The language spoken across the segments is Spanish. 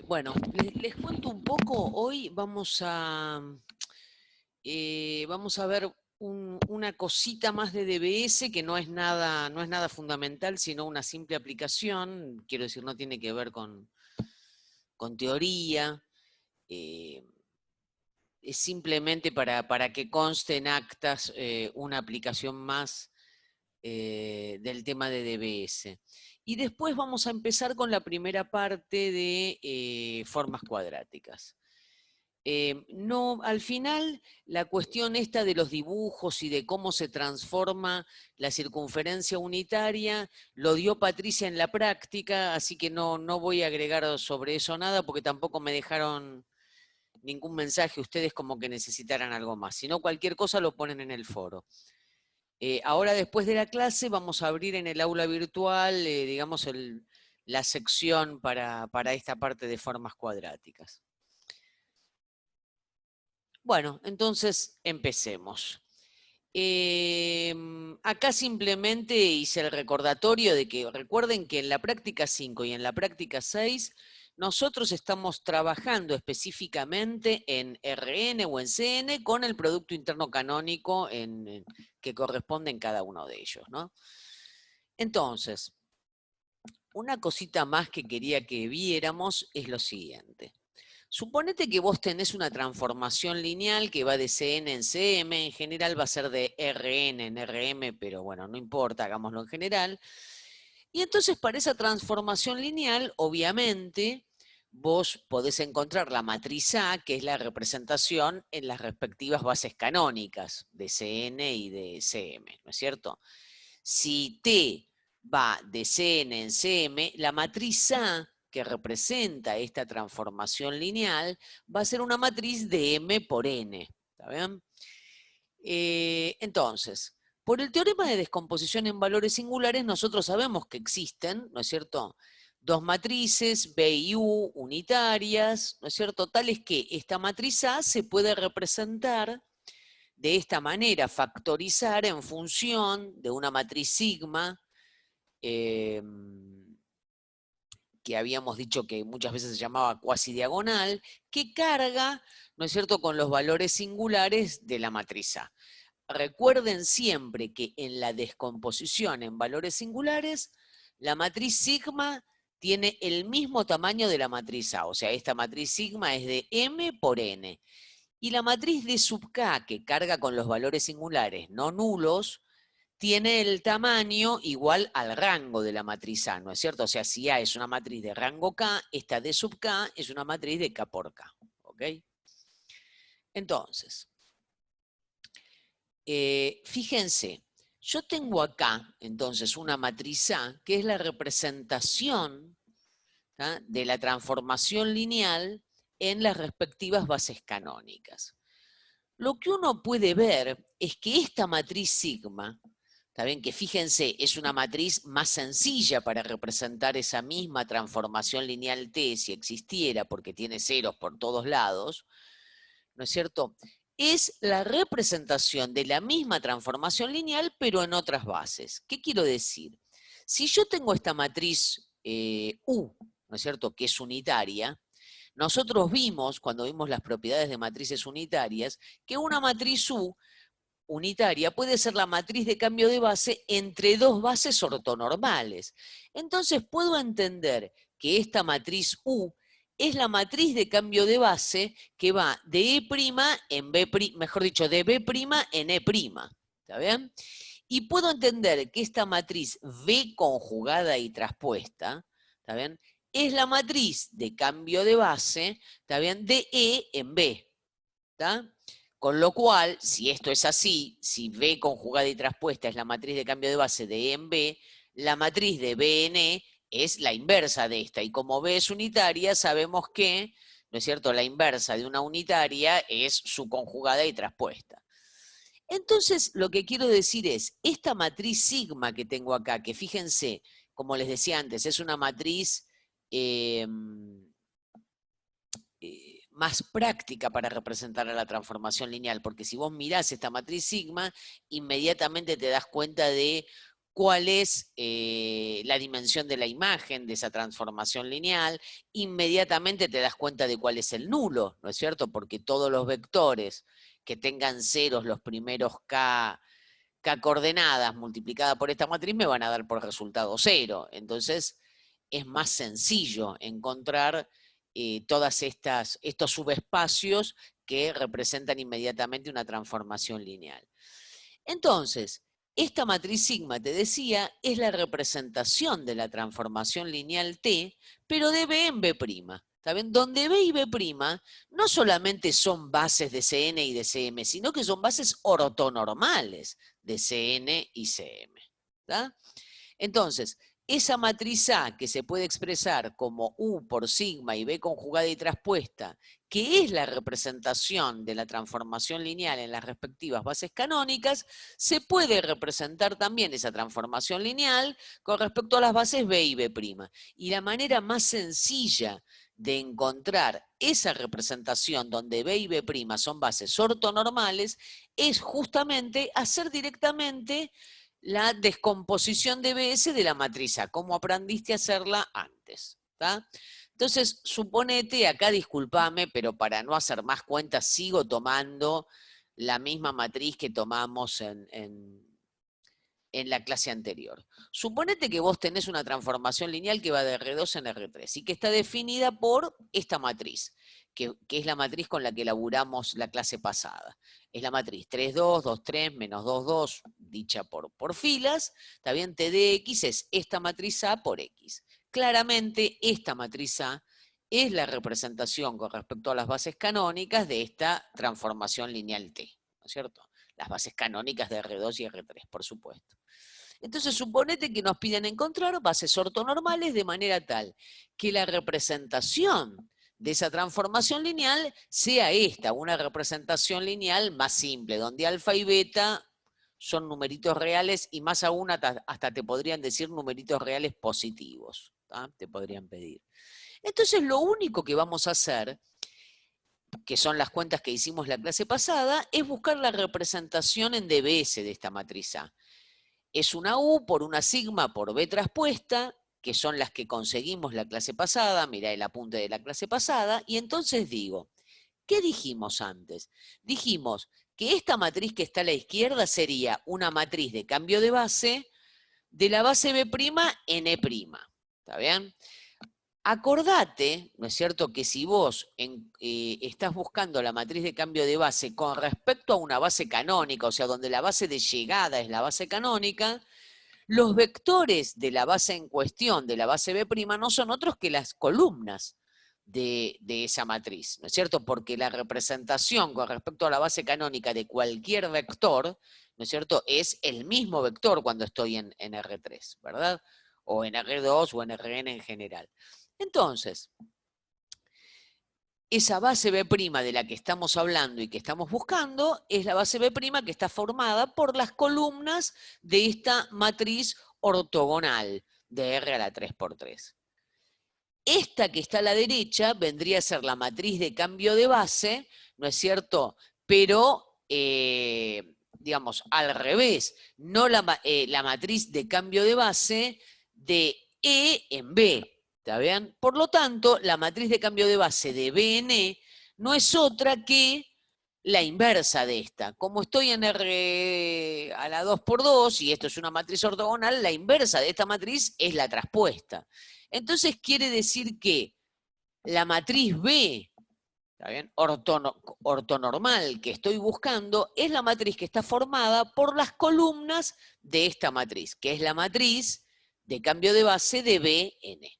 Bueno, les cuento un poco. Hoy vamos a ver una cosita más de DBS que no es nada fundamental, sino una simple aplicación. Quiero decir, no tiene que ver con teoría. eh, es simplemente para que conste en actas una aplicación más del tema de DBS. Y después vamos a empezar con la primera parte de formas cuadráticas. No, al final, la cuestión esta de los dibujos y de cómo se transforma la circunferencia unitaria, lo dio Patricia en la práctica, así que no voy a agregar sobre eso nada, porque tampoco me dejaron ningún mensaje ustedes como que necesitaran algo más. Si no, cualquier cosa lo ponen en el foro. Ahora, después de la clase, vamos a abrir en el aula virtual, digamos, la sección para esta parte de formas cuadráticas. Bueno, entonces empecemos. Acá simplemente hice el recordatorio de que recuerden que en la práctica 5 y en la práctica 6 nosotros estamos trabajando específicamente en RN o en CN con el Producto Interno Canónico que corresponde en cada uno de ellos, ¿no? Entonces, una cosita más que quería que viéramos es lo siguiente. Suponete que vos tenés una transformación lineal que va de CN en CM, en general va a ser de RN en RM, pero bueno, no importa, hagámoslo en general. Y entonces para esa transformación lineal, obviamente, vos podés encontrar la matriz A, que es la representación en las respectivas bases canónicas de CN y de CM, ¿no es cierto? Si T va de CN en CM, la matriz A que representa esta transformación lineal va a ser una matriz de M por N. ¿Está bien? Entonces, por el teorema de descomposición en valores singulares, nosotros sabemos que existen, ¿no es cierto?, dos matrices, B y U, unitarias, ¿no es cierto?, tales que esta matriz A se puede representar de esta manera, factorizar en función de una matriz sigma, que habíamos dicho que muchas veces se llamaba cuasi diagonal, que carga, ¿no es cierto?, con los valores singulares de la matriz A. Recuerden siempre que en la descomposición en valores singulares, la matriz sigma tiene el mismo tamaño de la matriz A, o sea, esta matriz sigma es de M por N. Y la matriz de sub K, que carga con los valores singulares no nulos, tiene el tamaño igual al rango de la matriz A, ¿no es cierto? O sea, si A es una matriz de rango K, esta D sub K es una matriz de K por K, ¿ok? Entonces, fíjense, yo tengo acá, entonces, una matriz A, que es la representación, ¿tá?, de la transformación lineal en las respectivas bases canónicas. Lo que uno puede ver es que esta matriz sigma, ¿está bien? Que fíjense, es una matriz más sencilla para representar esa misma transformación lineal T si existiera, porque tiene ceros por todos lados, ¿no es cierto? Es la representación de la misma transformación lineal, pero en otras bases. ¿Qué quiero decir? Si yo tengo esta matriz U, ¿no es cierto?, que es unitaria, nosotros vimos, cuando vimos las propiedades de matrices unitarias, que una matriz U unitaria puede ser la matriz de cambio de base entre dos bases ortonormales. Entonces puedo entender que esta matriz U es la matriz de cambio de base que va de E' en B', mejor dicho, de B' en E'. ¿Está bien? Y puedo entender que esta matriz V conjugada y traspuesta, ¿está bien?, es la matriz de cambio de base, ¿está bien?, de E en B. ¿Está? Con lo cual, si esto es así, si B conjugada y traspuesta es la matriz de cambio de base de E en B, la matriz de B en E es la inversa de esta. Y como B es unitaria, sabemos que, ¿no es cierto?, la inversa de una unitaria es su conjugada y traspuesta. Entonces, lo que quiero decir es, esta matriz sigma que tengo acá, que fíjense, como les decía antes, es una matriz más práctica para representar a la transformación lineal, porque si vos mirás esta matriz sigma, inmediatamente te das cuenta de cuál es la dimensión de la imagen de esa transformación lineal, inmediatamente te das cuenta de cuál es el nulo, ¿no es cierto? Porque todos los vectores que tengan ceros los primeros K coordenadas multiplicadas por esta matriz me van a dar por resultado 0. Entonces es más sencillo encontrar estos subespacios que representan inmediatamente una transformación lineal. Entonces, esta matriz sigma, te decía, es la representación de la transformación lineal T, pero de B en B'. ¿Está bien? Donde B y B' no solamente son bases de Cn y de Cm, sino que son bases ortonormales de Cn y Cm. ¿Está? Entonces, esa matriz A, que se puede expresar como U por sigma y B conjugada y traspuesta, que es la representación de la transformación lineal en las respectivas bases canónicas, se puede representar también esa transformación lineal con respecto a las bases B y B'. Y la manera más sencilla de encontrar esa representación donde B y B' son bases ortonormales es justamente hacer directamente la descomposición de BS de la matriz A, como aprendiste a hacerla antes. ¿Tá? Entonces, suponete, acá discúlpame, pero para no hacer más cuentas, sigo tomando la misma matriz que tomamos en la clase anterior. Suponete que vos tenés una transformación lineal que va de R2 en R3 y que está definida por esta matriz, que es la matriz con la que elaboramos la clase pasada. Es la matriz 3, 2, 2, 3, menos 2, 2, dicha por filas. Está bien, T de X es esta matriz A por X. Claramente, esta matriz A es la representación con respecto a las bases canónicas de esta transformación lineal T, ¿no es cierto? Las bases canónicas de R2 y R3, por supuesto. Entonces, suponete que nos piden encontrar bases ortonormales de manera tal que la representación de esa transformación lineal sea esta, una representación lineal más simple, donde alfa y beta son numeritos reales y más aún hasta te podrían decir numeritos reales positivos. ¿tá? Te podrían pedir. Entonces, lo único que vamos a hacer, que son las cuentas que hicimos la clase pasada, es buscar la representación en dBs de esta matriz A. Es una U por una sigma por B traspuesta, que son las que conseguimos la clase pasada, mirá el apunte de la clase pasada, y entonces digo, ¿qué dijimos antes? Dijimos que esta matriz que está a la izquierda sería una matriz de cambio de base de la base B' en E'. ¿Está bien? Acordate, ¿no es cierto?, que si vos estás buscando la matriz de cambio de base con respecto a una base canónica, o sea, donde la base de llegada es la base canónica, los vectores de la base en cuestión, de la base B', no son otros que las columnas de esa matriz, ¿no es cierto? Porque la representación con respecto a la base canónica de cualquier vector, ¿no es cierto?, es el mismo vector cuando estoy en R3, ¿verdad? O en R2 o en Rn en general. Entonces, esa base B' de la que estamos hablando y que estamos buscando es la base B' que está formada por las columnas de esta matriz ortogonal de R a la 3×3. Esta que está a la derecha vendría a ser la matriz de cambio de base, ¿no es cierto? Pero, digamos, al revés, no la matriz de cambio de base de E en B. ¿Está bien? Por lo tanto, la matriz de cambio de base de B en E no es otra que la inversa de esta. Como estoy en R a la 2×2 y esto es una matriz ortogonal, la inversa de esta matriz es la traspuesta. Entonces quiere decir que la matriz B, ¿está bien?, ortonormal que estoy buscando es la matriz que está formada por las columnas de esta matriz, que es la matriz de cambio de base de B en E.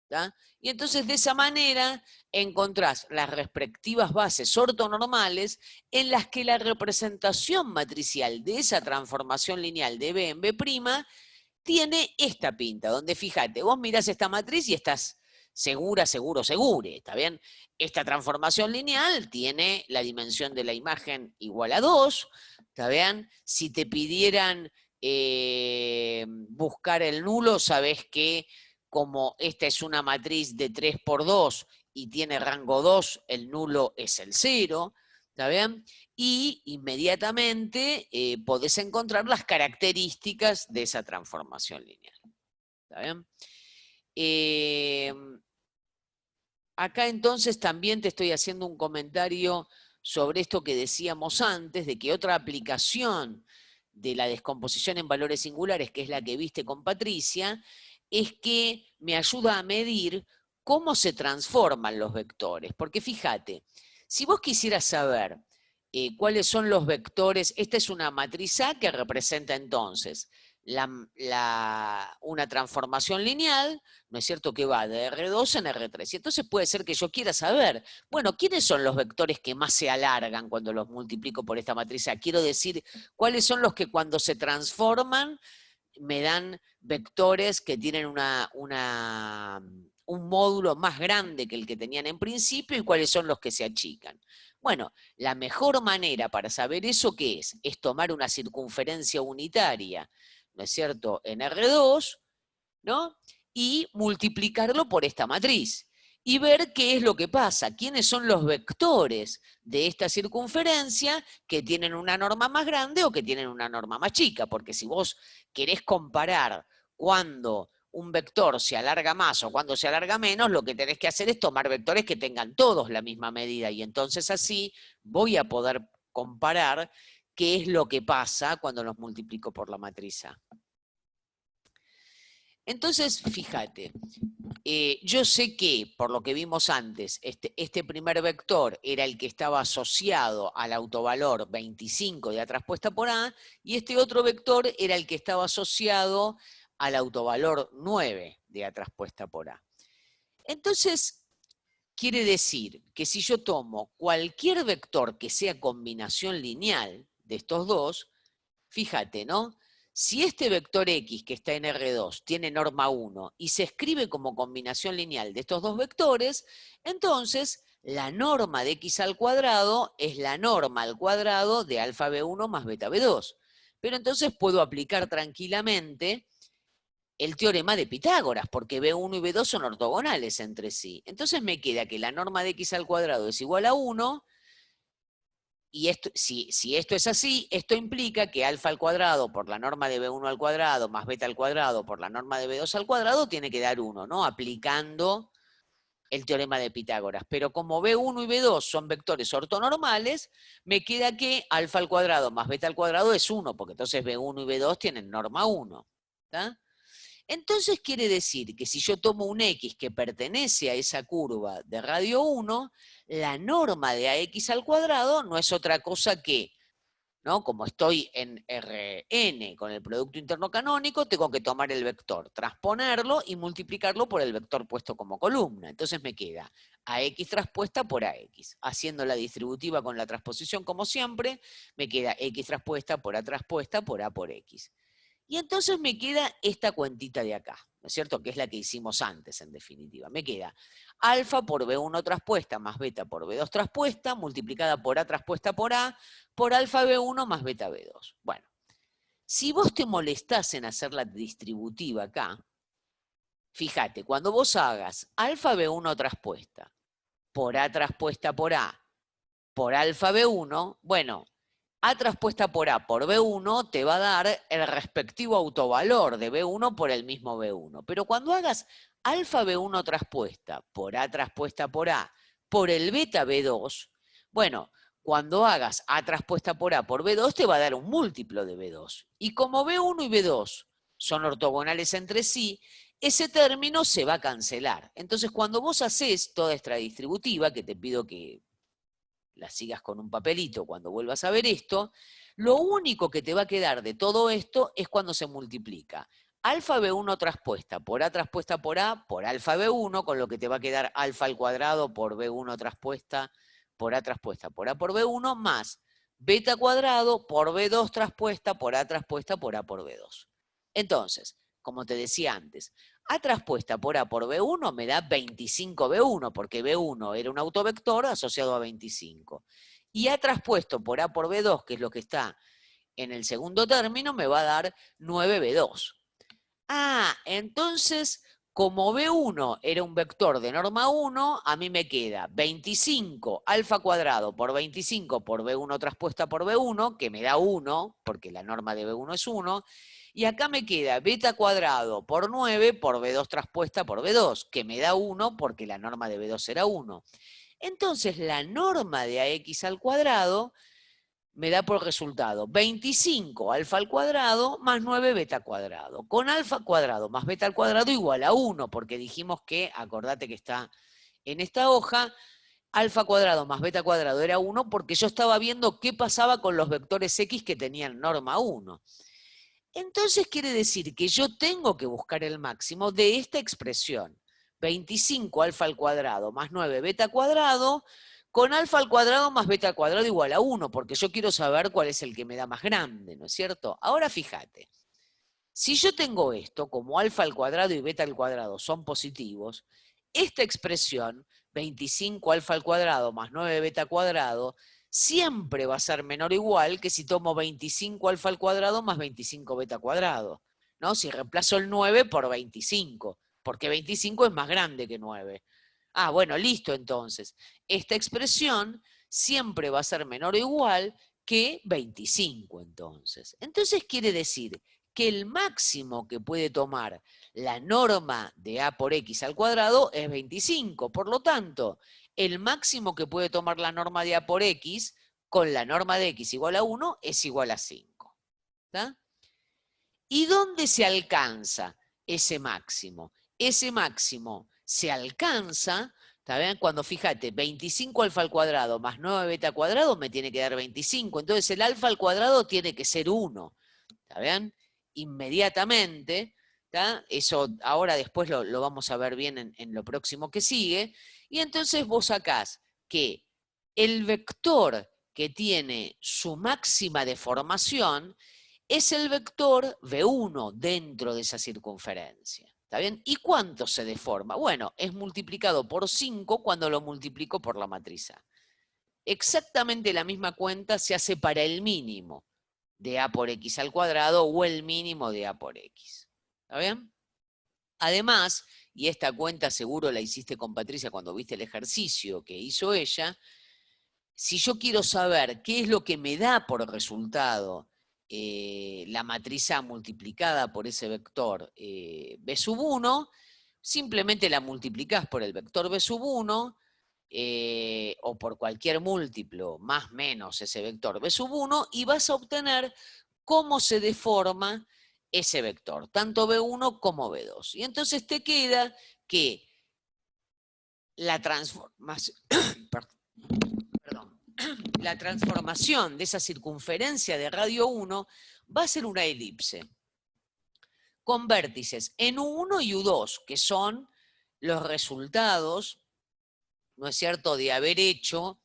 ¿tá? Y entonces de esa manera encontrás las respectivas bases ortonormales en las que la representación matricial de esa transformación lineal de B en B' tiene esta pinta, donde fíjate, vos mirás esta matriz y estás segura, ¿está bien? Esta transformación lineal tiene la dimensión de la imagen igual a 2, ¿está bien? Si te pidieran buscar el nulo, sabés que como esta es una matriz de 3×2 y tiene rango 2, el nulo es el 0, ¿Está bien? Y inmediatamente podés encontrar las características de esa transformación lineal. ¿Está bien? Acá entonces también te estoy haciendo un comentario sobre esto que decíamos antes, de que otra aplicación de la descomposición en valores singulares, que es la que viste con Patricia, es que me ayuda a medir cómo se transforman los vectores. Porque fíjate, si vos quisieras saber cuáles son los vectores, esta es una matriz A que representa entonces una transformación lineal, ¿no es cierto?, que va de R2 en R3. Y entonces puede ser que yo quiera saber, bueno, ¿quiénes son los vectores que más se alargan cuando los multiplico por esta matriz A? Quiero decir, ¿cuáles son los que cuando se transforman me dan vectores que tienen un módulo más grande que el que tenían en principio y cuáles son los que se achican? Bueno, la mejor manera para saber eso, ¿qué es? Es tomar una circunferencia unitaria, ¿no es cierto?, en R2, ¿no?, y multiplicarlo por esta matriz y ver qué es lo que pasa, quiénes son los vectores de esta circunferencia que tienen una norma más grande o que tienen una norma más chica, porque si vos querés comparar cuando un vector se alarga más o cuando se alarga menos, lo que tenés que hacer es tomar vectores que tengan todos la misma medida y entonces así voy a poder comparar qué es lo que pasa cuando los multiplico por la matriz A. Entonces, fíjate, yo sé que, por lo que vimos antes, este primer vector era el que estaba asociado al autovalor 25 de A traspuesta por A, y este otro vector era el que estaba asociado al autovalor 9 de A traspuesta por A. Entonces, quiere decir que si yo tomo cualquier vector que sea combinación lineal de estos dos, fíjate, ¿no? Si este vector X que está en R2 tiene norma 1 y se escribe como combinación lineal de estos dos vectores, entonces la norma de X al cuadrado es la norma al cuadrado de alfa B1 más beta B2. Pero entonces puedo aplicar tranquilamente el teorema de Pitágoras, porque B1 y B2 son ortogonales entre sí. Entonces me queda que la norma de X al cuadrado es igual a 1, y esto, si esto es así, esto implica que alfa al cuadrado por la norma de B1 al cuadrado más beta al cuadrado por la norma de B2 al cuadrado tiene que dar 1, ¿no? Aplicando el teorema de Pitágoras. Pero como B1 y B2 son vectores ortonormales, me queda que alfa al cuadrado más beta al cuadrado es 1, porque entonces B1 y B2 tienen norma 1. ¿Está? Entonces quiere decir que si yo tomo un X que pertenece a esa curva de radio 1, la norma de AX al cuadrado no es otra cosa que, ¿no?, como estoy en Rn con el producto interno canónico, tengo que tomar el vector, transponerlo y multiplicarlo por el vector puesto como columna. Entonces me queda AX traspuesta por AX. Haciendo la distributiva con la transposición como siempre, me queda X traspuesta por A por X. Y entonces me queda esta cuentita de acá, ¿no es cierto?, que es la que hicimos antes, en definitiva. Me queda alfa por B1 traspuesta más beta por B2 traspuesta, multiplicada por A traspuesta por alfa B1 más beta B2. Bueno, si vos te molestás en hacer la distributiva acá, fíjate, cuando vos hagas alfa B1 traspuesta por A traspuesta por alfa B1, bueno, A traspuesta por A por B1 te va a dar el respectivo autovalor de B1 por el mismo B1. Pero cuando hagas alfa B1 traspuesta por A traspuesta por A por el beta B2, bueno, cuando hagas A traspuesta por A por B2 te va a dar un múltiplo de B2. Y como B1 y B2 son ortogonales entre sí, ese término se va a cancelar. Entonces, cuando vos haces toda esta distributiva, que te pido que la sigas con un papelito cuando vuelvas a ver esto, lo único que te va a quedar de todo esto es cuando se multiplica alfa B1 traspuesta por A por alfa B1, con lo que te va a quedar alfa al cuadrado por B1 traspuesta por A por B1, más beta cuadrado por B2 traspuesta por A por B2. Entonces, como te decía antes, A traspuesta por A por B1 me da 25B1, porque B1 era un autovector asociado a 25. Y A traspuesto por A por B2, que es lo que está en el segundo término, me va a dar 9B2. Ah, entonces, como B1 era un vector de norma 1, a mí me queda 25 alfa cuadrado por 25 por B1 traspuesta por B1, que me da 1, porque la norma de B1 es 1, y acá me queda beta cuadrado por 9 por B2 traspuesta por B2, que me da 1 porque la norma de B2 era 1. Entonces la norma de AX al cuadrado me da por resultado 25 alfa al cuadrado más 9 beta al cuadrado. Con alfa al cuadrado más beta al cuadrado igual a 1, porque dijimos que, acordate que está en esta hoja, alfa cuadrado más beta cuadrado era 1 porque yo estaba viendo qué pasaba con los vectores X que tenían norma 1. Entonces quiere decir que yo tengo que buscar el máximo de esta expresión. 25 alfa al cuadrado más 9 beta al cuadrado, con alfa al cuadrado más beta al cuadrado igual a 1, porque yo quiero saber cuál es el que me da más grande, ¿no es cierto? Ahora fíjate, si yo tengo esto, como alfa al cuadrado y beta al cuadrado son positivos, esta expresión, 25 alfa al cuadrado más 9 beta al cuadrado, siempre va a ser menor o igual que si tomo 25 alfa al cuadrado más 25 beta al cuadrado, ¿no? Si reemplazo el 9 por 25, porque 25 es más grande que 9. Ah, bueno, listo entonces. Esta expresión siempre va a ser menor o igual que 25 entonces. Entonces quiere decir que el máximo que puede tomar la norma de a por x al cuadrado es 25. Por lo tanto, el máximo que puede tomar la norma de a por x con la norma de x igual a 1 es igual a 5. ¿Está? ¿Y dónde se alcanza ese máximo? Ese máximo se alcanza, ¿está bien? Cuando fíjate, 25 alfa al cuadrado más 9 beta al cuadrado me tiene que dar 25. Entonces el alfa al cuadrado tiene que ser 1. ¿Está bien? Inmediatamente, ¿está? Eso ahora después lo vamos a ver bien en lo próximo que sigue. Y entonces vos sacás que el vector que tiene su máxima deformación es el vector V1 dentro de esa circunferencia. ¿Está bien? ¿Y cuánto se deforma? Bueno, es multiplicado por 5 cuando lo multiplico por la matriz A. Exactamente la misma cuenta se hace para el mínimo de a por x al cuadrado o el mínimo de a por x. ¿Está bien? Además, y esta cuenta seguro la hiciste con Patricia cuando viste el ejercicio que hizo ella, si yo quiero saber qué es lo que me da por resultado la matriz A multiplicada por ese vector B sub 1, simplemente la multiplicás por el vector B sub 1 o por cualquier múltiplo más menos ese vector B sub 1 y vas a obtener cómo se deforma ese vector, tanto B1 como B2. Y entonces te queda que la transformación, perdón, la transformación de esa circunferencia de radio 1 va a ser una elipse con vértices en U1 y U2, que son los resultados, ¿no es cierto?, de haber hecho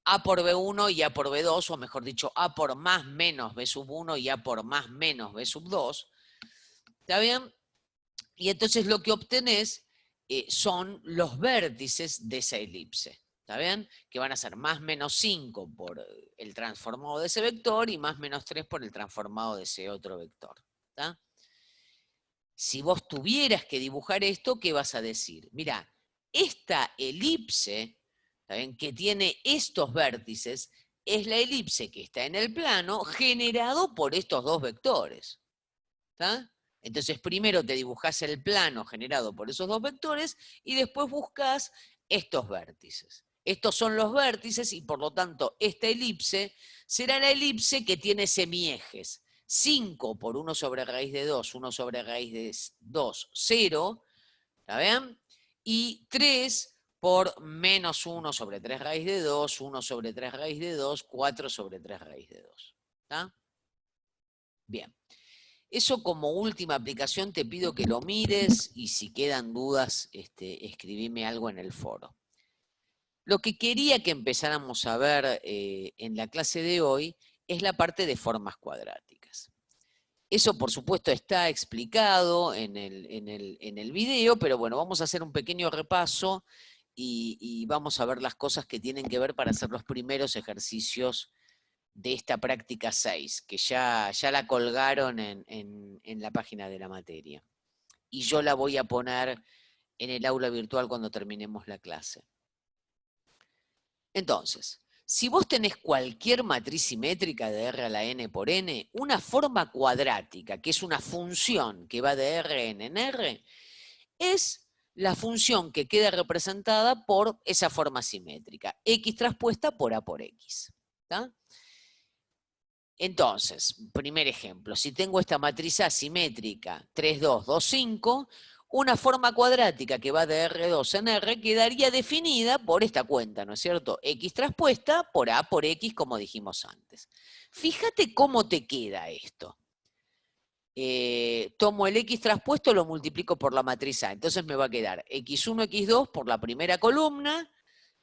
A por B1 y A por B2, o mejor dicho, A por más menos B sub 1 y A por más menos B sub 2. ¿Está bien? Y entonces lo que obtenés son los vértices de esa elipse. ¿Está bien? Que van a ser más menos 5 por el transformado de ese vector y más menos 3 por el transformado de ese otro vector. ¿Está? Si vos tuvieras que dibujar esto, ¿qué vas a decir? Mirá, esta elipse, ¿está bien?, que tiene estos vértices, es la elipse que está en el plano generado por estos dos vectores. ¿Está? Entonces primero te dibujás el plano generado por esos dos vectores y después buscas estos vértices. Estos son los vértices y por lo tanto esta elipse será la elipse que tiene semiejes. 5 por 1 sobre raíz de 2, 1 sobre raíz de 2, 0, ¿está bien? Y 3 por menos 1 sobre 3 raíz de 2, 1 sobre 3 raíz de 2, 4 sobre 3 raíz de 2. ¿Está? Bien. Eso como última aplicación te pido que lo mires y si quedan dudas, escribime algo en el foro. Lo que quería que empezáramos a ver en la clase de hoy es la parte de formas cuadráticas. Eso, por supuesto, está explicado en el video, pero bueno, vamos a hacer un pequeño repaso y vamos a ver las cosas que tienen que ver para hacer los primeros ejercicios de esta práctica 6, que ya la colgaron en la página de la materia. y yo la voy a poner en el aula virtual cuando terminemos la clase. Entonces, si vos tenés cualquier matriz simétrica de R a la n por n, una forma cuadrática, que es una función que va de Rn en R, es la función que queda representada por esa forma simétrica, x traspuesta por a por x. ¿Tá? Entonces, primer ejemplo, si tengo esta matriz asimétrica 3, 2, 2, 5, una forma cuadrática que va de R2 en R quedaría definida por esta cuenta, ¿no es cierto? X traspuesta por A por X, como dijimos antes. Fíjate cómo te queda esto. Tomo el X traspuesto, lo multiplico por la matriz A. Entonces me va a quedar X1, X2 por la primera columna,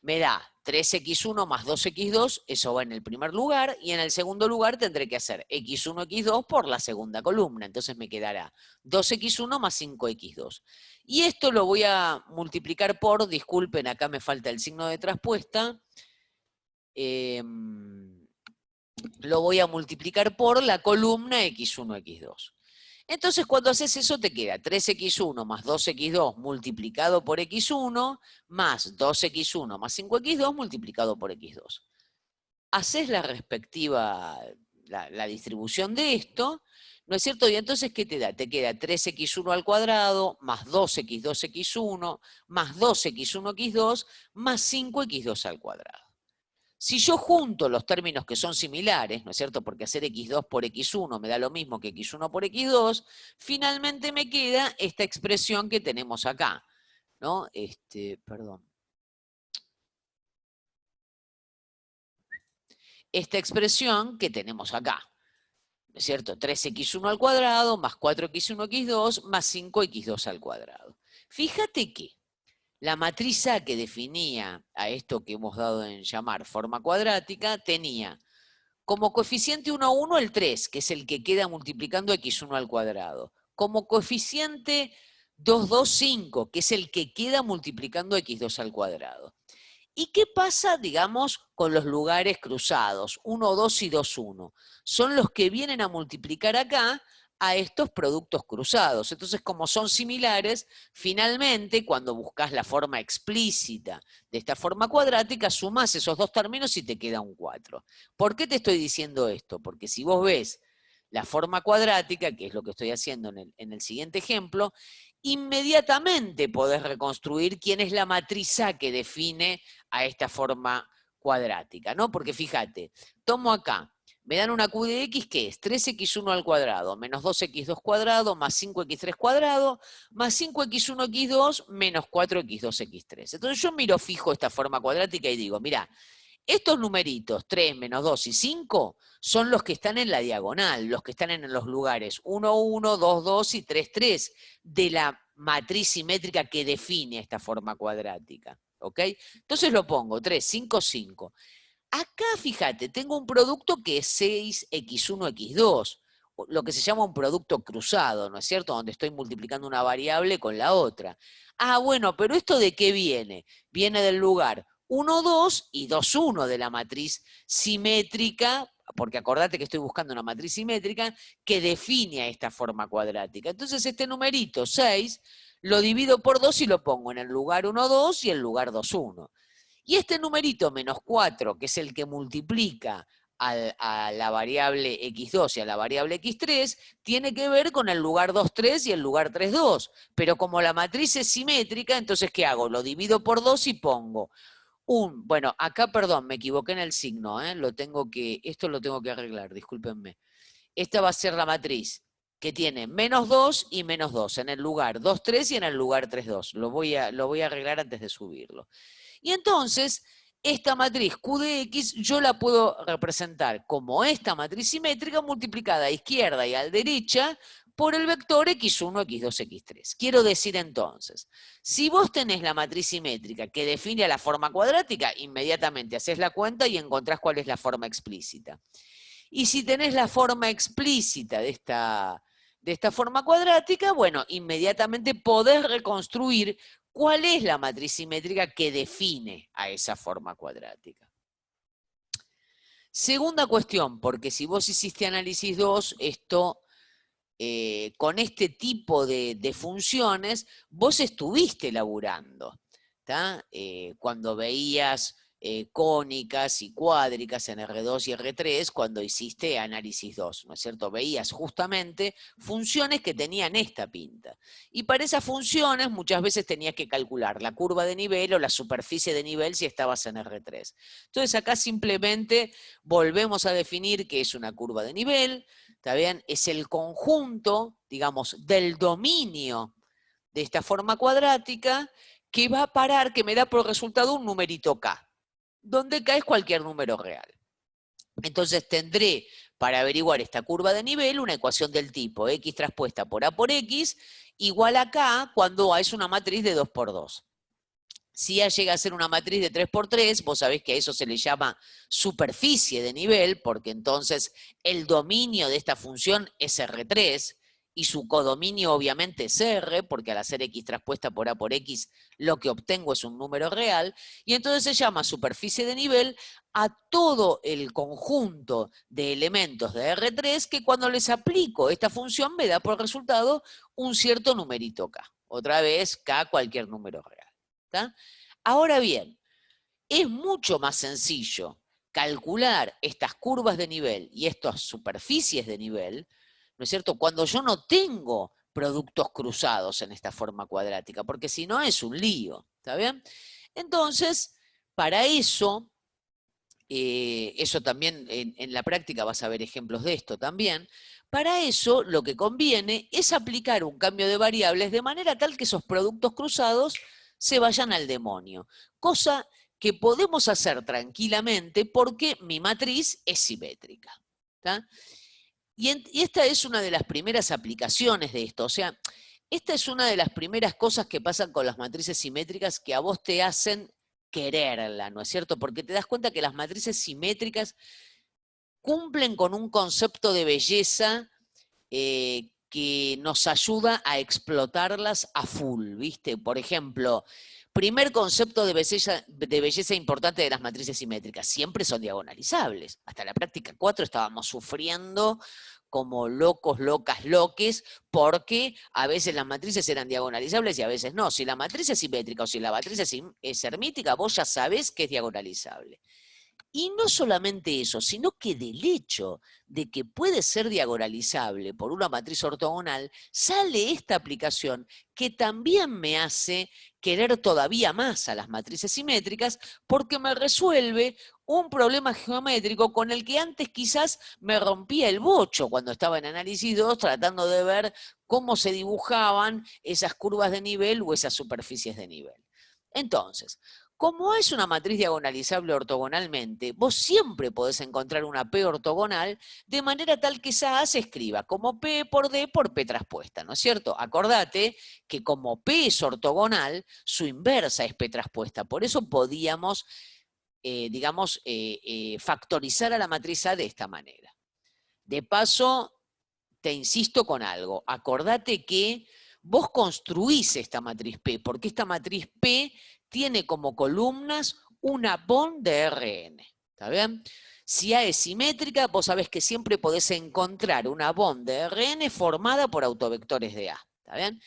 me da 3x1 más 2x2, eso va en el primer lugar, y en el segundo lugar tendré que hacer x1, x2 por la segunda columna. Entonces me quedará 2x1 más 5x2. Y esto lo voy a multiplicar por, disculpen, acá me falta el signo de traspuesta, lo voy a multiplicar por la columna x1, x2. Entonces, cuando haces eso, te queda 3x1 más 2x2 multiplicado por x1 más 2x1 más 5x2 multiplicado por x2. Haces la respectiva, la distribución de esto, ¿no es cierto? Y entonces, ¿qué te da? Te queda 3x1 al cuadrado más 2x2x1 más 2x1x2 más 5x2 al cuadrado. Si yo junto los términos que son similares, ¿no es cierto? Porque hacer x2 por x1 me da lo mismo que x1 por x2, finalmente me queda esta expresión que tenemos acá, ¿no? Perdón. Esta expresión que tenemos acá, ¿no es cierto? 3x1 al cuadrado más 4x1, x2 más 5x2 al cuadrado. Fíjate que la matriz A que definía a esto que hemos dado en llamar forma cuadrática tenía como coeficiente 1, 1 el 3, que es el que queda multiplicando x1 al cuadrado. Como coeficiente 2, 2, 5, que es el que queda multiplicando x2 al cuadrado. ¿Y qué pasa, digamos, con los lugares cruzados? 1, 2 y 2, 1. Son los que vienen a multiplicar acá a estos productos cruzados. Entonces, como son similares, finalmente, cuando buscas la forma explícita de esta forma cuadrática, sumás esos dos términos y te queda un 4. ¿Por qué te estoy diciendo esto? Porque si vos ves la forma cuadrática, que es lo que estoy haciendo en el siguiente ejemplo, inmediatamente podés reconstruir quién es la matriz A que define a esta forma cuadrática, ¿no? Porque fíjate, tomo acá, me dan una Q de X que es 3x1 al cuadrado menos 2x2 cuadrado más 5x3 cuadrado más 5x1x2 menos 4x2x3. Entonces yo miro fijo esta forma cuadrática y digo, mira, estos numeritos, 3, menos 2 y 5, son los que están en la diagonal, los que están en los lugares 1, 1, 2, 2 y 3, 3 de la matriz simétrica que define esta forma cuadrática. ¿Ok? Entonces lo pongo 3, 5, 5. Acá, fíjate, tengo un producto que es 6x1, x2, lo que se llama un producto cruzado, ¿no es cierto? Donde estoy multiplicando una variable con la otra. Ah, bueno, pero ¿esto de qué viene? Viene del lugar 1, 2 y 2, 1 de la matriz simétrica, porque acordate que estoy buscando una matriz simétrica que define a esta forma cuadrática. Entonces este numerito 6 lo divido por 2 y lo pongo en el lugar 1, 2 y el lugar 2, 1. Y este numerito menos 4, que es el que multiplica a la variable x2 y a la variable x3, tiene que ver con el lugar 2, 3 y el lugar 3, 2. Pero como la matriz es simétrica, entonces ¿qué hago? Lo divido por 2 y pongo bueno, acá, perdón, me equivoqué en el signo, ¿eh? Esto lo tengo que arreglar, discúlpenme. Esta va a ser la matriz que tiene menos 2 y menos 2, en el lugar 2, 3 y en el lugar 3, 2. Lo voy a arreglar antes de subirlo. Y entonces, esta matriz Q de X yo la puedo representar como esta matriz simétrica multiplicada a izquierda y a la derecha por el vector x1, x2, x3. Quiero decir entonces, si vos tenés la matriz simétrica que define a la forma cuadrática, inmediatamente haces la cuenta y encontrás cuál es la forma explícita. Y si tenés la forma explícita de esta forma cuadrática, bueno, inmediatamente podés reconstruir cuál es la matriz simétrica que define a esa forma cuadrática. Segunda cuestión, porque si vos hiciste análisis 2, esto con este tipo de funciones, vos estuviste laburando, ¿tá? Cuando veías cónicas y cuádricas en R2 y R3, cuando hiciste análisis 2, ¿no es cierto? Veías justamente funciones que tenían esta pinta. Y para esas funciones muchas veces tenías que calcular la curva de nivel o la superficie de nivel si estabas en R3. Entonces acá simplemente volvemos a definir qué es una curva de nivel, ¿está bien? Es el conjunto, digamos, del dominio de esta forma cuadrática que va a parar, que me da por resultado un numerito K, donde K es cualquier número real. Entonces tendré, para averiguar esta curva de nivel, una ecuación del tipo X traspuesta por A por X igual a K cuando A es una matriz de 2 por 2. Si A llega a ser una matriz de 3 por 3, vos sabés que a eso se le llama superficie de nivel, porque entonces el dominio de esta función es R3, y su codominio obviamente es R, porque al hacer X traspuesta por A por X, lo que obtengo es un número real, y entonces se llama superficie de nivel a todo el conjunto de elementos de R3 que cuando les aplico esta función me da por resultado un cierto numerito K. Otra vez, K cualquier número real. ¿Tá? Ahora bien, es mucho más sencillo calcular estas curvas de nivel y estas superficies de nivel, ¿no es cierto?, cuando yo no tengo productos cruzados en esta forma cuadrática, porque si no es un lío, ¿está bien? Entonces, para eso, eso también en la práctica vas a ver ejemplos de esto también, para eso lo que conviene es aplicar un cambio de variables de manera tal que esos productos cruzados se vayan al demonio, cosa que podemos hacer tranquilamente porque mi matriz es simétrica. ¿Tá? Y esta es una de las primeras aplicaciones de esto, o sea, esta es una de las primeras cosas que pasan con las matrices simétricas que a vos te hacen quererla, ¿no es cierto? Porque te das cuenta que las matrices simétricas cumplen con un concepto de belleza que nos ayuda a explotarlas a full, ¿viste? Por ejemplo, primer concepto de belleza importante de las matrices simétricas, siempre son diagonalizables. Hasta la práctica 4 estábamos sufriendo como locos, locas, loques, porque a veces las matrices eran diagonalizables y a veces no. Si la matriz es simétrica o si la matriz es hermítica, vos ya sabés que es diagonalizable. Y no solamente eso, sino que del hecho de que puede ser diagonalizable por una matriz ortogonal, sale esta aplicación que también me hace querer todavía más a las matrices simétricas porque me resuelve un problema geométrico con el que antes quizás me rompía el bocho cuando estaba en análisis 2 tratando de ver cómo se dibujaban esas curvas de nivel o esas superficies de nivel. Entonces, como es una matriz diagonalizable ortogonalmente, vos siempre podés encontrar una P ortogonal de manera tal que esa A se escriba como P por D por P traspuesta, ¿no es cierto? Acordate que como P es ortogonal, su inversa es P traspuesta. Por eso podíamos, digamos, factorizar a la matriz A de esta manera. De paso, te insisto con algo. Acordate que vos construís esta matriz P, porque esta matriz P tiene como columnas una bond de Rn. ¿Está bien? Si A es simétrica, vos sabés que siempre podés encontrar una bond de Rn formada por autovectores de A. ¿Está bien?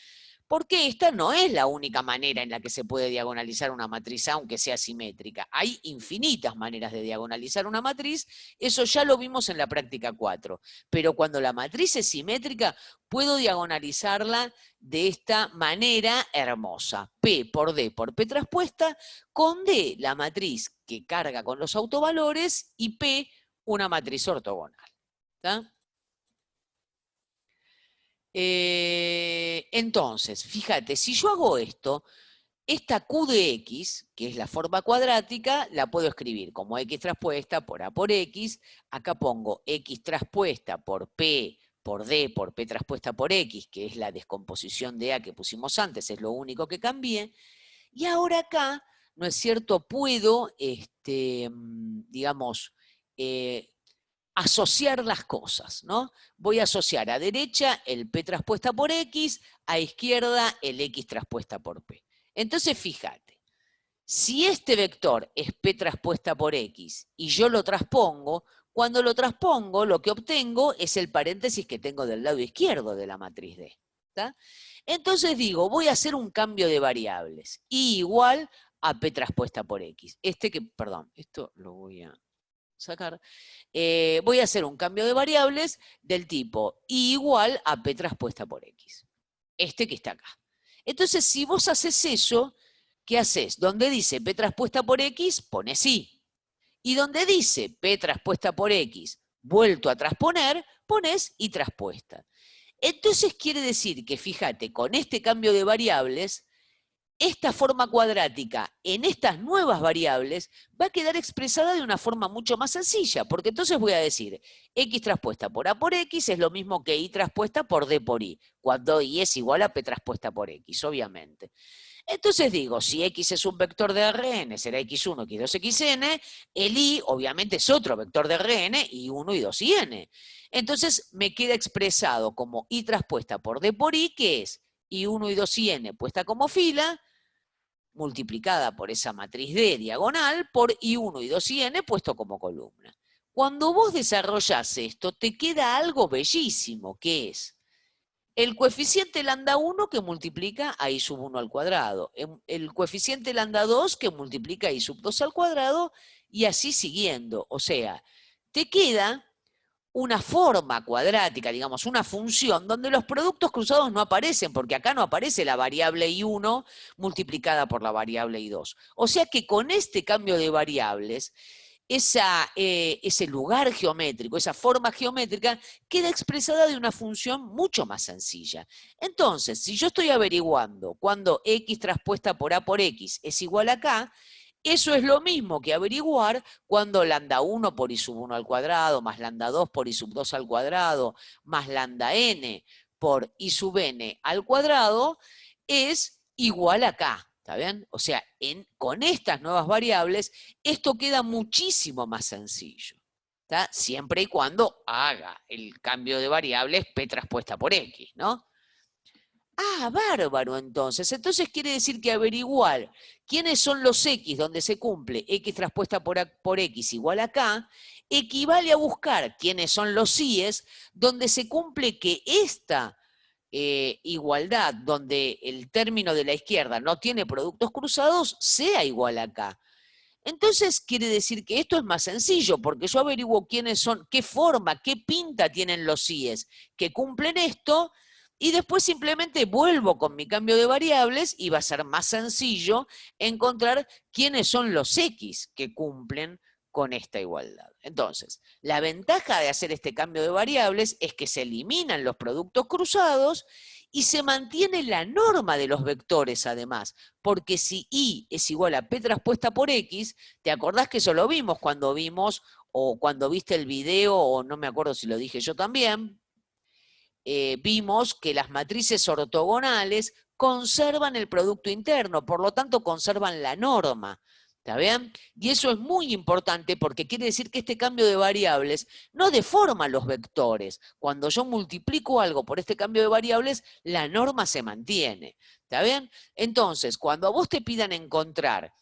Porque esta no es la única manera en la que se puede diagonalizar una matriz A, aunque sea simétrica. Hay infinitas maneras de diagonalizar una matriz, eso ya lo vimos en la práctica 4. Pero cuando la matriz es simétrica, puedo diagonalizarla de esta manera hermosa. P por D por P traspuesta, con D la matriz que carga con los autovalores y P una matriz ortogonal. ¿Está? Entonces, fíjate, si yo hago esto, esta Q de X, que es la forma cuadrática, la puedo escribir como X traspuesta por A por X. Acá pongo X traspuesta por P por D por P traspuesta por X, que es la descomposición de A que pusimos antes, es lo único que cambié. Y ahora acá, ¿no es cierto? Puedo, digamos, asociar las cosas, ¿no? Voy a asociar a derecha el P traspuesta por X, a izquierda el X traspuesta por P. Entonces, fíjate, si este vector es P traspuesta por X y yo lo transpongo, Cuando lo transpongo, lo que obtengo es el paréntesis que tengo del lado izquierdo de la matriz D. ¿Está? Entonces digo, voy a hacer un cambio de variables. Y igual a P traspuesta por X. Perdón, esto lo voy a sacar. Voy a hacer un cambio de variables del tipo I igual a P traspuesta por X. Este que está acá. Entonces, si vos haces eso, ¿qué haces? Donde dice P traspuesta por X, pones I. Y donde dice P traspuesta por X, vuelto a transponer, pones I traspuesta. Entonces quiere decir que, fíjate, con este cambio de variables, esta forma cuadrática en estas nuevas variables va a quedar expresada de una forma mucho más sencilla, porque entonces voy a decir, X traspuesta por A por X es lo mismo que Y traspuesta por D por I, cuando Y es igual a P traspuesta por X, obviamente. Entonces digo, si X es un vector de Rn, será X1, X2, Xn, el I obviamente es otro vector de Rn, I1, I2 y N. Entonces me queda expresado como I traspuesta por D por I, que es I1, I2 y N puesta como fila, multiplicada por esa matriz D diagonal, por I1, I2 y N puesto como columna. Cuando vos desarrollás esto, te queda algo bellísimo, que es el coeficiente lambda 1 que multiplica a I sub 1 al cuadrado, el coeficiente lambda 2 que multiplica a I sub 2 al cuadrado, y así siguiendo. O sea, te queda una forma cuadrática, digamos, una función donde los productos cruzados no aparecen, porque acá no aparece la variable I1 multiplicada por la variable I2. O sea que con este cambio de variables, ese lugar geométrico, esa forma geométrica, queda expresada de una función mucho más sencilla. Entonces, si yo estoy averiguando cuando X traspuesta por A por X es igual a K, eso es lo mismo que averiguar cuando lambda 1 por I sub 1 al cuadrado, más lambda 2 por I sub 2 al cuadrado, más lambda n por I sub n al cuadrado, es igual a K. ¿Está bien? O sea, con estas nuevas variables, esto queda muchísimo más sencillo. ¿Está? Siempre y cuando haga el cambio de variables P traspuesta por X, ¿no? Ah, bárbaro, entonces. Entonces quiere decir que averiguar quiénes son los X donde se cumple X traspuesta por X igual a K, equivale a buscar quiénes son los Y's donde se cumple que esta igualdad, donde el término de la izquierda no tiene productos cruzados, sea igual a K. Entonces quiere decir que esto es más sencillo, porque yo averiguo quiénes son, qué forma, qué pinta tienen los Y's que cumplen esto, y después simplemente vuelvo con mi cambio de variables y va a ser más sencillo encontrar quiénes son los X que cumplen con esta igualdad. Entonces, la ventaja de hacer este cambio de variables es que se eliminan los productos cruzados y se mantiene la norma de los vectores además, porque si Y es igual a P traspuesta por X, ¿te acordás que eso lo vimos cuando vimos, o cuando viste el video, o no me acuerdo si lo dije yo también, vimos que las matrices ortogonales conservan el producto interno, por lo tanto conservan la norma. ¿Está bien? Y eso es muy importante porque quiere decir que este cambio de variables no deforma los vectores. Cuando yo multiplico algo por este cambio de variables, la norma se mantiene. ¿Está bien? Entonces, cuando a vos te pidan encontrar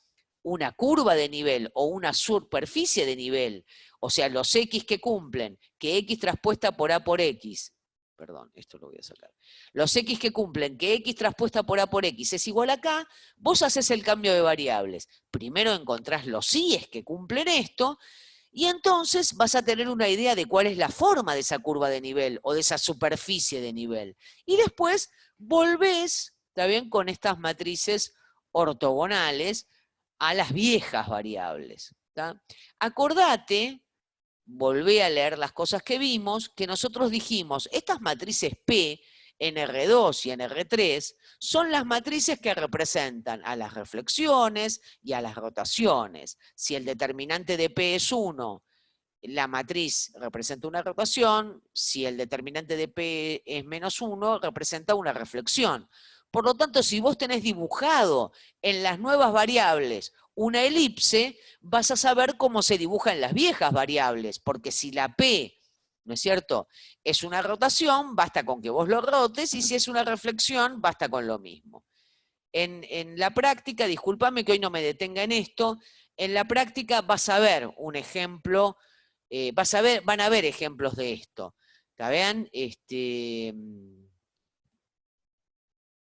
una curva de nivel o una superficie de nivel, o sea, los X que cumplen, que X traspuesta por A por X, perdón, esto lo voy a sacar. Los X que cumplen que X traspuesta por A por X es igual a K, vos haces el cambio de variables. Primero encontrás los Y's que cumplen esto, y entonces vas a tener una idea de cuál es la forma de esa curva de nivel o de esa superficie de nivel. Y después volvés, ¿está bien?, con estas matrices ortogonales a las viejas variables. ¿Está? Acordate, volvé a leer las cosas que vimos, que nosotros dijimos, estas matrices P, en R2 y en R3, son las matrices que representan a las reflexiones y a las rotaciones. Si el determinante de P es 1, la matriz representa una rotación, si el determinante de P es menos 1, representa una reflexión. Por lo tanto, si vos tenés dibujado en las nuevas variables una elipse, vas a saber cómo se dibuja en las viejas variables, porque si la P, ¿no es cierto?, es una rotación, basta con que vos lo rotes, y si es una reflexión, basta con lo mismo. En la práctica, discúlpame que hoy no me detenga en esto, en la práctica vas a ver un ejemplo van a ver ejemplos de esto. ¿Vean?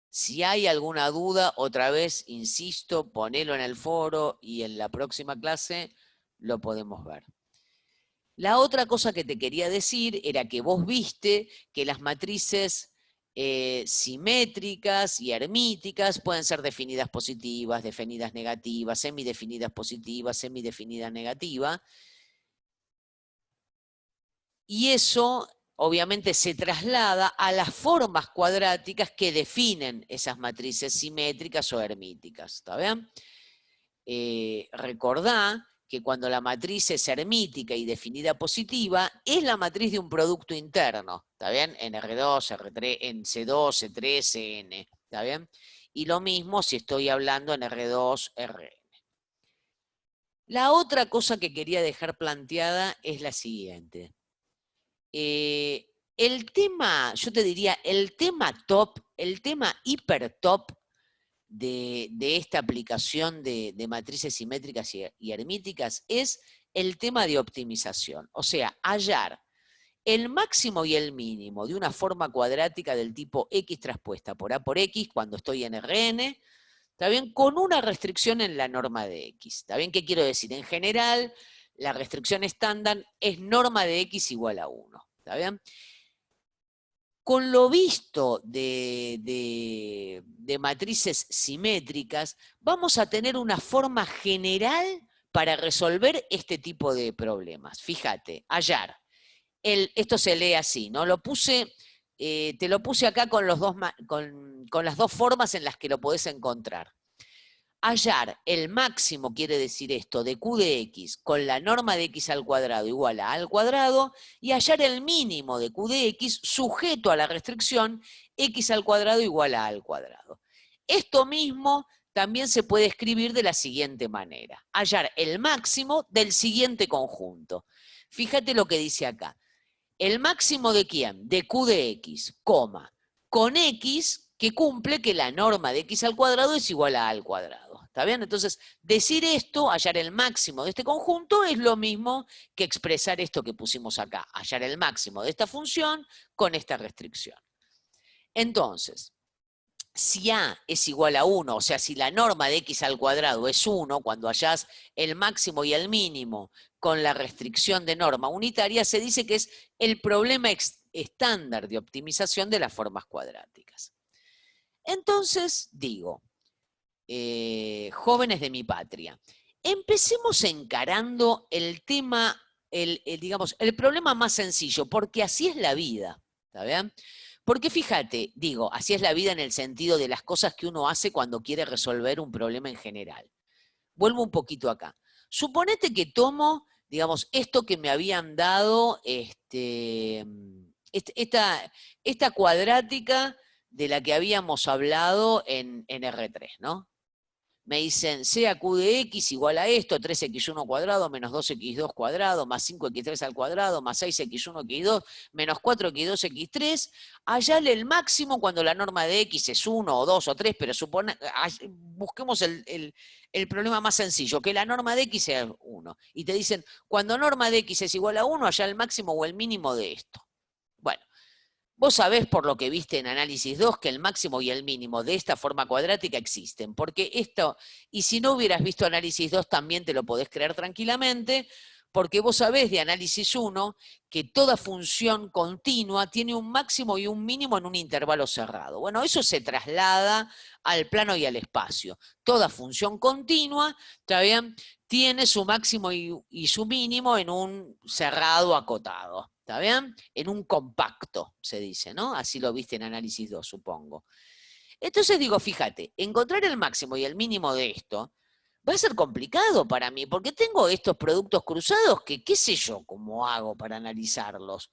Si hay alguna duda, otra vez, insisto, ponelo en el foro y en la próxima clase lo podemos ver. La otra cosa que te quería decir era que vos viste que las matrices simétricas y hermíticas pueden ser definidas positivas, definidas negativas, semidefinidas positivas, semidefinidas negativas. Y eso obviamente se traslada a las formas cuadráticas que definen esas matrices simétricas o hermíticas. ¿Está bien? Recordá que cuando la matriz es hermítica y definida positiva, es la matriz de un producto interno, ¿está bien? En R2, R3, en C2, C3, Cn, ¿está bien? Y lo mismo si estoy hablando en R2, Rn. La otra cosa que quería dejar planteada es la siguiente. El tema, yo te diría, el tema top, el tema hiper top de esta aplicación de matrices simétricas y hermíticas es el tema de optimización. O sea, hallar el máximo y el mínimo de una forma cuadrática del tipo X traspuesta por A por X cuando estoy en Rn, ¿está bien? Con una restricción en la norma de X. ¿Está bien? ¿Qué quiero decir? En general, la restricción estándar es norma de X igual a 1. ¿Está bien? Con lo visto de matrices simétricas, vamos a tener una forma general para resolver este tipo de problemas. Fíjate, hallar. Esto se lee así, ¿no? Te lo puse acá con las dos formas en las que lo podés encontrar. Hallar el máximo, quiere decir esto, de Q de X con la norma de X al cuadrado igual a A al cuadrado, y hallar el mínimo de Q de X sujeto a la restricción X al cuadrado igual a A al cuadrado. Esto mismo también se puede escribir de la siguiente manera. Hallar el máximo del siguiente conjunto. Fíjate lo que dice acá. ¿El máximo de quién? De Q de X, coma, con X que cumple que la norma de X al cuadrado es igual a A al cuadrado. ¿Está bien? Entonces, decir esto, hallar el máximo de este conjunto, es lo mismo que expresar esto que pusimos acá. Hallar el máximo de esta función con esta restricción. Entonces, si A es igual a 1, o sea, si la norma de X al cuadrado es 1, cuando hallás el máximo y el mínimo con la restricción de norma unitaria, se dice que es el problema estándar de optimización de las formas cuadráticas. Entonces, digo, jóvenes de mi patria, empecemos encarando el tema, digamos, el problema más sencillo, porque así es la vida, ¿está bien? Porque fíjate, digo, así es la vida en el sentido de las cosas que uno hace cuando quiere resolver un problema en general. Vuelvo un poquito acá. Suponete que tomo, digamos, esto que me habían dado, esta cuadrática de la que habíamos hablado en R3, ¿no? Me dicen, sea Q de X igual a esto, 3x1 cuadrado menos 2x2 cuadrado más 5x3 al cuadrado más 6x1 x2 menos 4x2 x3. Hallale el máximo cuando la norma de X es 1 o 2 o 3, pero busquemos el problema más sencillo, que la norma de X sea 1. Y te dicen, cuando norma de X es igual a 1, hallá el máximo o el mínimo de esto. Bueno. Vos sabés por lo que viste en análisis 2 que el máximo y el mínimo de esta forma cuadrática existen, porque esto, y si no hubieras visto análisis 2 también te lo podés creer tranquilamente, porque vos sabés de análisis 1 que toda función continua tiene un máximo y un mínimo en un intervalo cerrado. Bueno, eso se traslada al plano y al espacio. Toda función continua, ¿está bien?, tiene su máximo y su mínimo en un cerrado acotado. ¿Está bien? En un compacto, se dice, ¿no? Así lo viste en análisis 2, supongo. Entonces digo, fíjate, encontrar el máximo y el mínimo de esto va a ser complicado para mí, porque tengo estos productos cruzados que qué sé yo cómo hago para analizarlos.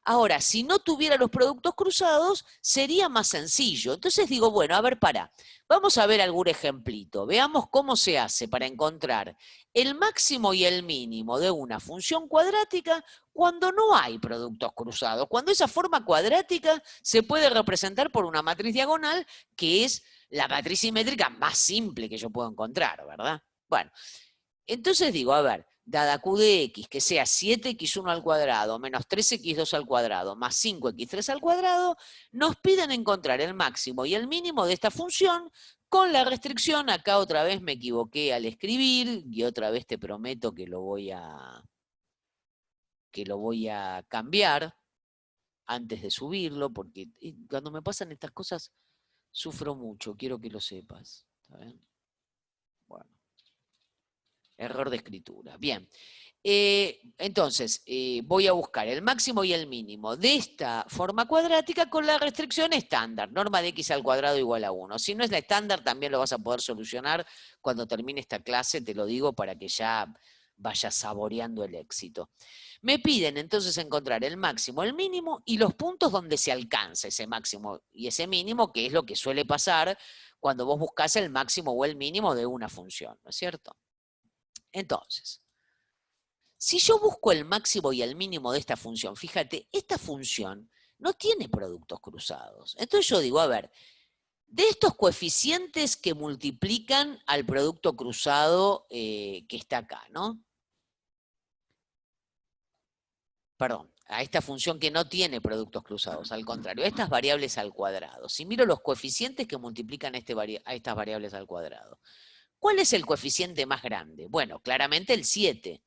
Ahora, si no tuviera los productos cruzados, sería más sencillo. Entonces digo, bueno, a ver, vamos a ver algún ejemplito. Veamos cómo se hace para encontrar el máximo y el mínimo de una función cuadrática cuando no hay productos cruzados. Cuando esa forma cuadrática se puede representar por una matriz diagonal, que es la matriz simétrica más simple que yo puedo encontrar, ¿verdad? Bueno, entonces digo, a ver, dada q de x, que sea 7x1 al cuadrado menos 3x2 al cuadrado más 5x3 al cuadrado, nos piden encontrar el máximo y el mínimo de esta función con la restricción, acá otra vez me equivoqué al escribir y otra vez te prometo que lo voy a cambiar antes de subirlo, porque cuando me pasan estas cosas sufro mucho, quiero que lo sepas. ¿Está bien? Bueno. Error de escritura. Bien. Entonces, voy a buscar el máximo y el mínimo de esta forma cuadrática con la restricción estándar, norma de x al cuadrado igual a 1. Si no es la estándar, también lo vas a poder solucionar cuando termine esta clase, te lo digo para que ya vayas saboreando el éxito. Me piden entonces encontrar el máximo, el mínimo y los puntos donde se alcanza ese máximo y ese mínimo, que es lo que suele pasar cuando vos buscas el máximo o el mínimo de una función, ¿no es cierto? Entonces, si yo busco el máximo y el mínimo de esta función, fíjate, esta función no tiene productos cruzados. Entonces yo digo, a ver, de estos coeficientes que multiplican al producto cruzado que está acá, ¿no? Perdón, a esta función que no tiene productos cruzados, al contrario, a estas variables al cuadrado. Si miro los coeficientes que multiplican a estas variables al cuadrado, ¿cuál es el coeficiente más grande? Bueno, claramente el 7.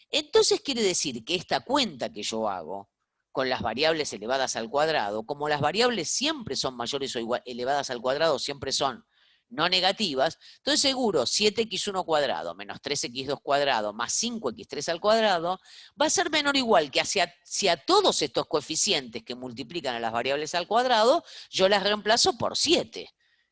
Entonces quiere decir que esta cuenta que yo hago con las variables elevadas al cuadrado, como las variables siempre son mayores o elevadas al cuadrado, siempre son no negativas, entonces seguro 7x1 cuadrado menos 3x2 cuadrado más 5x3 al cuadrado va a ser menor o igual que si a todos estos coeficientes que multiplican a las variables al cuadrado, yo las reemplazo por 7.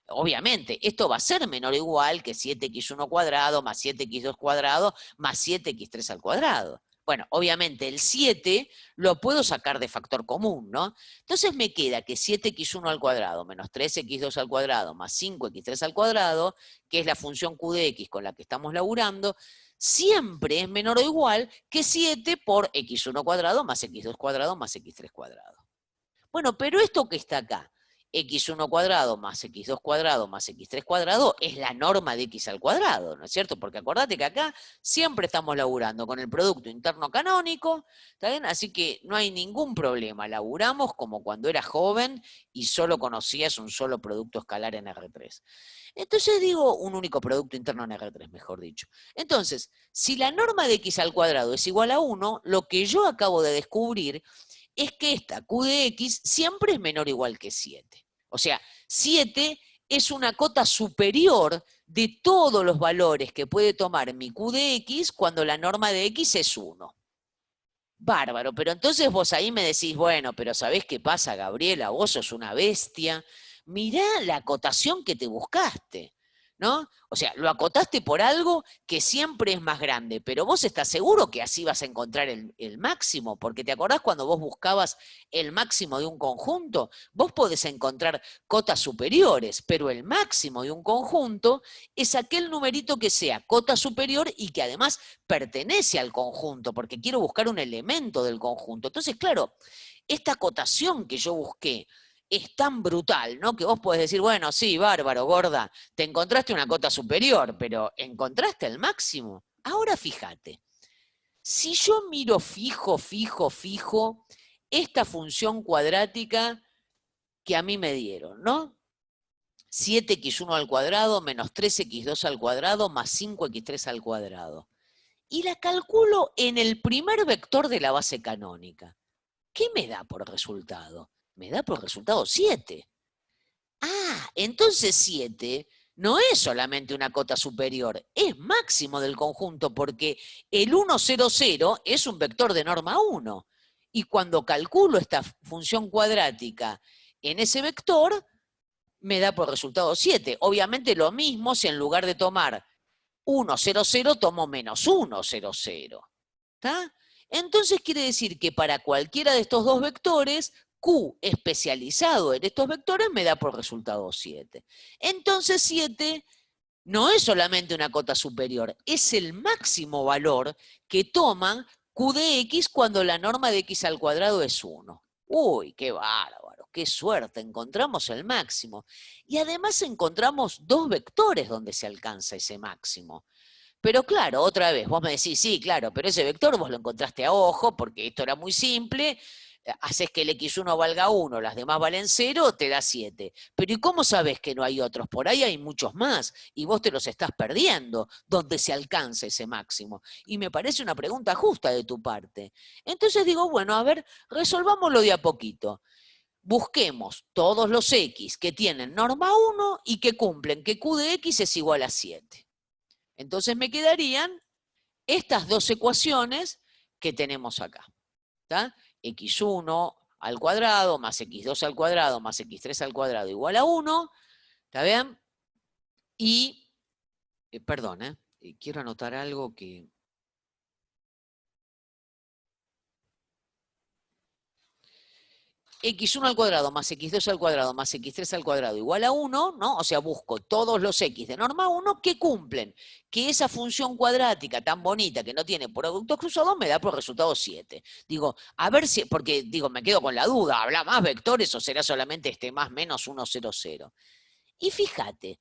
Obviamente, esto va a ser menor o igual que 7x1 cuadrado más 7x2 cuadrado más 7x3 al cuadrado. Bueno, obviamente el 7 lo puedo sacar de factor común, ¿no? Entonces me queda que 7x1 al cuadrado menos 3x2 al cuadrado más 5x3 al cuadrado, que es la función q de x con la que estamos laburando, siempre es menor o igual que 7 por x1 cuadrado más x2 cuadrado más x3 cuadrado. Bueno, pero esto que está acá, x1 cuadrado más x2 cuadrado más x3 cuadrado es la norma de x al cuadrado, ¿no es cierto? Porque acordate que acá siempre estamos laburando con el producto interno canónico, ¿está bien? Así que no hay ningún problema, laburamos como cuando eras joven y solo conocías un solo producto escalar en R3. Entonces digo, un único producto interno en R3, mejor dicho. Entonces, si la norma de x al cuadrado es igual a 1, lo que yo acabo de descubrir es que esta q de x siempre es menor o igual que 7. O sea, 7 es una cota superior de todos los valores que puede tomar mi q de x cuando la norma de x es 1. Bárbaro, pero entonces vos ahí me decís, bueno, pero ¿sabés qué pasa, Gabriela? Vos sos una bestia. Mirá la acotación que te buscaste, ¿no? O sea, lo acotaste por algo que siempre es más grande, pero vos estás seguro que así vas a encontrar el máximo, porque te acordás cuando vos buscabas el máximo de un conjunto, vos podés encontrar cotas superiores, pero el máximo de un conjunto es aquel numerito que sea cota superior y que además pertenece al conjunto, porque quiero buscar un elemento del conjunto. Entonces, claro, esta acotación que yo busqué es tan brutal, ¿no? Que vos podés decir, bueno, sí, bárbaro, gorda, te encontraste una cota superior, pero ¿encontraste el máximo? Ahora fíjate, si yo miro fijo esta función cuadrática que a mí me dieron, ¿no? 7x1 al cuadrado menos 3x2 al cuadrado más 5x3 al cuadrado. Y la calculo en el primer vector de la base canónica. ¿Qué me da por resultado? Me da por resultado 7. Ah, entonces 7 no es solamente una cota superior, es máximo del conjunto porque el 1, 0, 0 es un vector de norma 1. Y cuando calculo esta función cuadrática en ese vector, me da por resultado 7. Obviamente lo mismo si en lugar de tomar 1, 0, 0, tomo menos 1, 0, 0. ¿Está? Entonces quiere decir que para cualquiera de estos dos vectores, Q especializado en estos vectores me da por resultado 7. Entonces 7 no es solamente una cota superior, es el máximo valor que toma Q de x cuando la norma de x al cuadrado es 1. Uy, qué bárbaro, qué suerte, encontramos el máximo. Y además encontramos dos vectores donde se alcanza ese máximo. Pero claro, otra vez, vos me decís, sí, claro, pero ese vector vos lo encontraste a ojo, porque esto era muy simple, haces que el x1 valga 1, las demás valen 0, te da 7. Pero ¿y cómo sabés que no hay otros? Por ahí hay muchos más, y vos te los estás perdiendo, donde se alcanza ese máximo. Y me parece una pregunta justa de tu parte. Entonces digo, bueno, a ver, resolvámoslo de a poquito. Busquemos todos los x que tienen norma 1 y que cumplen que q de x es igual a 7. Entonces me quedarían estas dos ecuaciones que tenemos acá. ¿Tá? X1 al cuadrado más x2 al cuadrado más x3 al cuadrado igual a 1. ¿Está bien? Y, perdón, quiero anotar algo que... X1 al cuadrado más X2 al cuadrado más X3 al cuadrado igual a 1, ¿no? O sea, busco todos los X de norma 1 que cumplen que esa función cuadrática tan bonita que no tiene productos cruzados me da por resultado 7. Digo, a ver si, porque digo, me quedo con la duda, ¿habrá más vectores o será solamente este más menos 1, 0, 0? Y fíjate,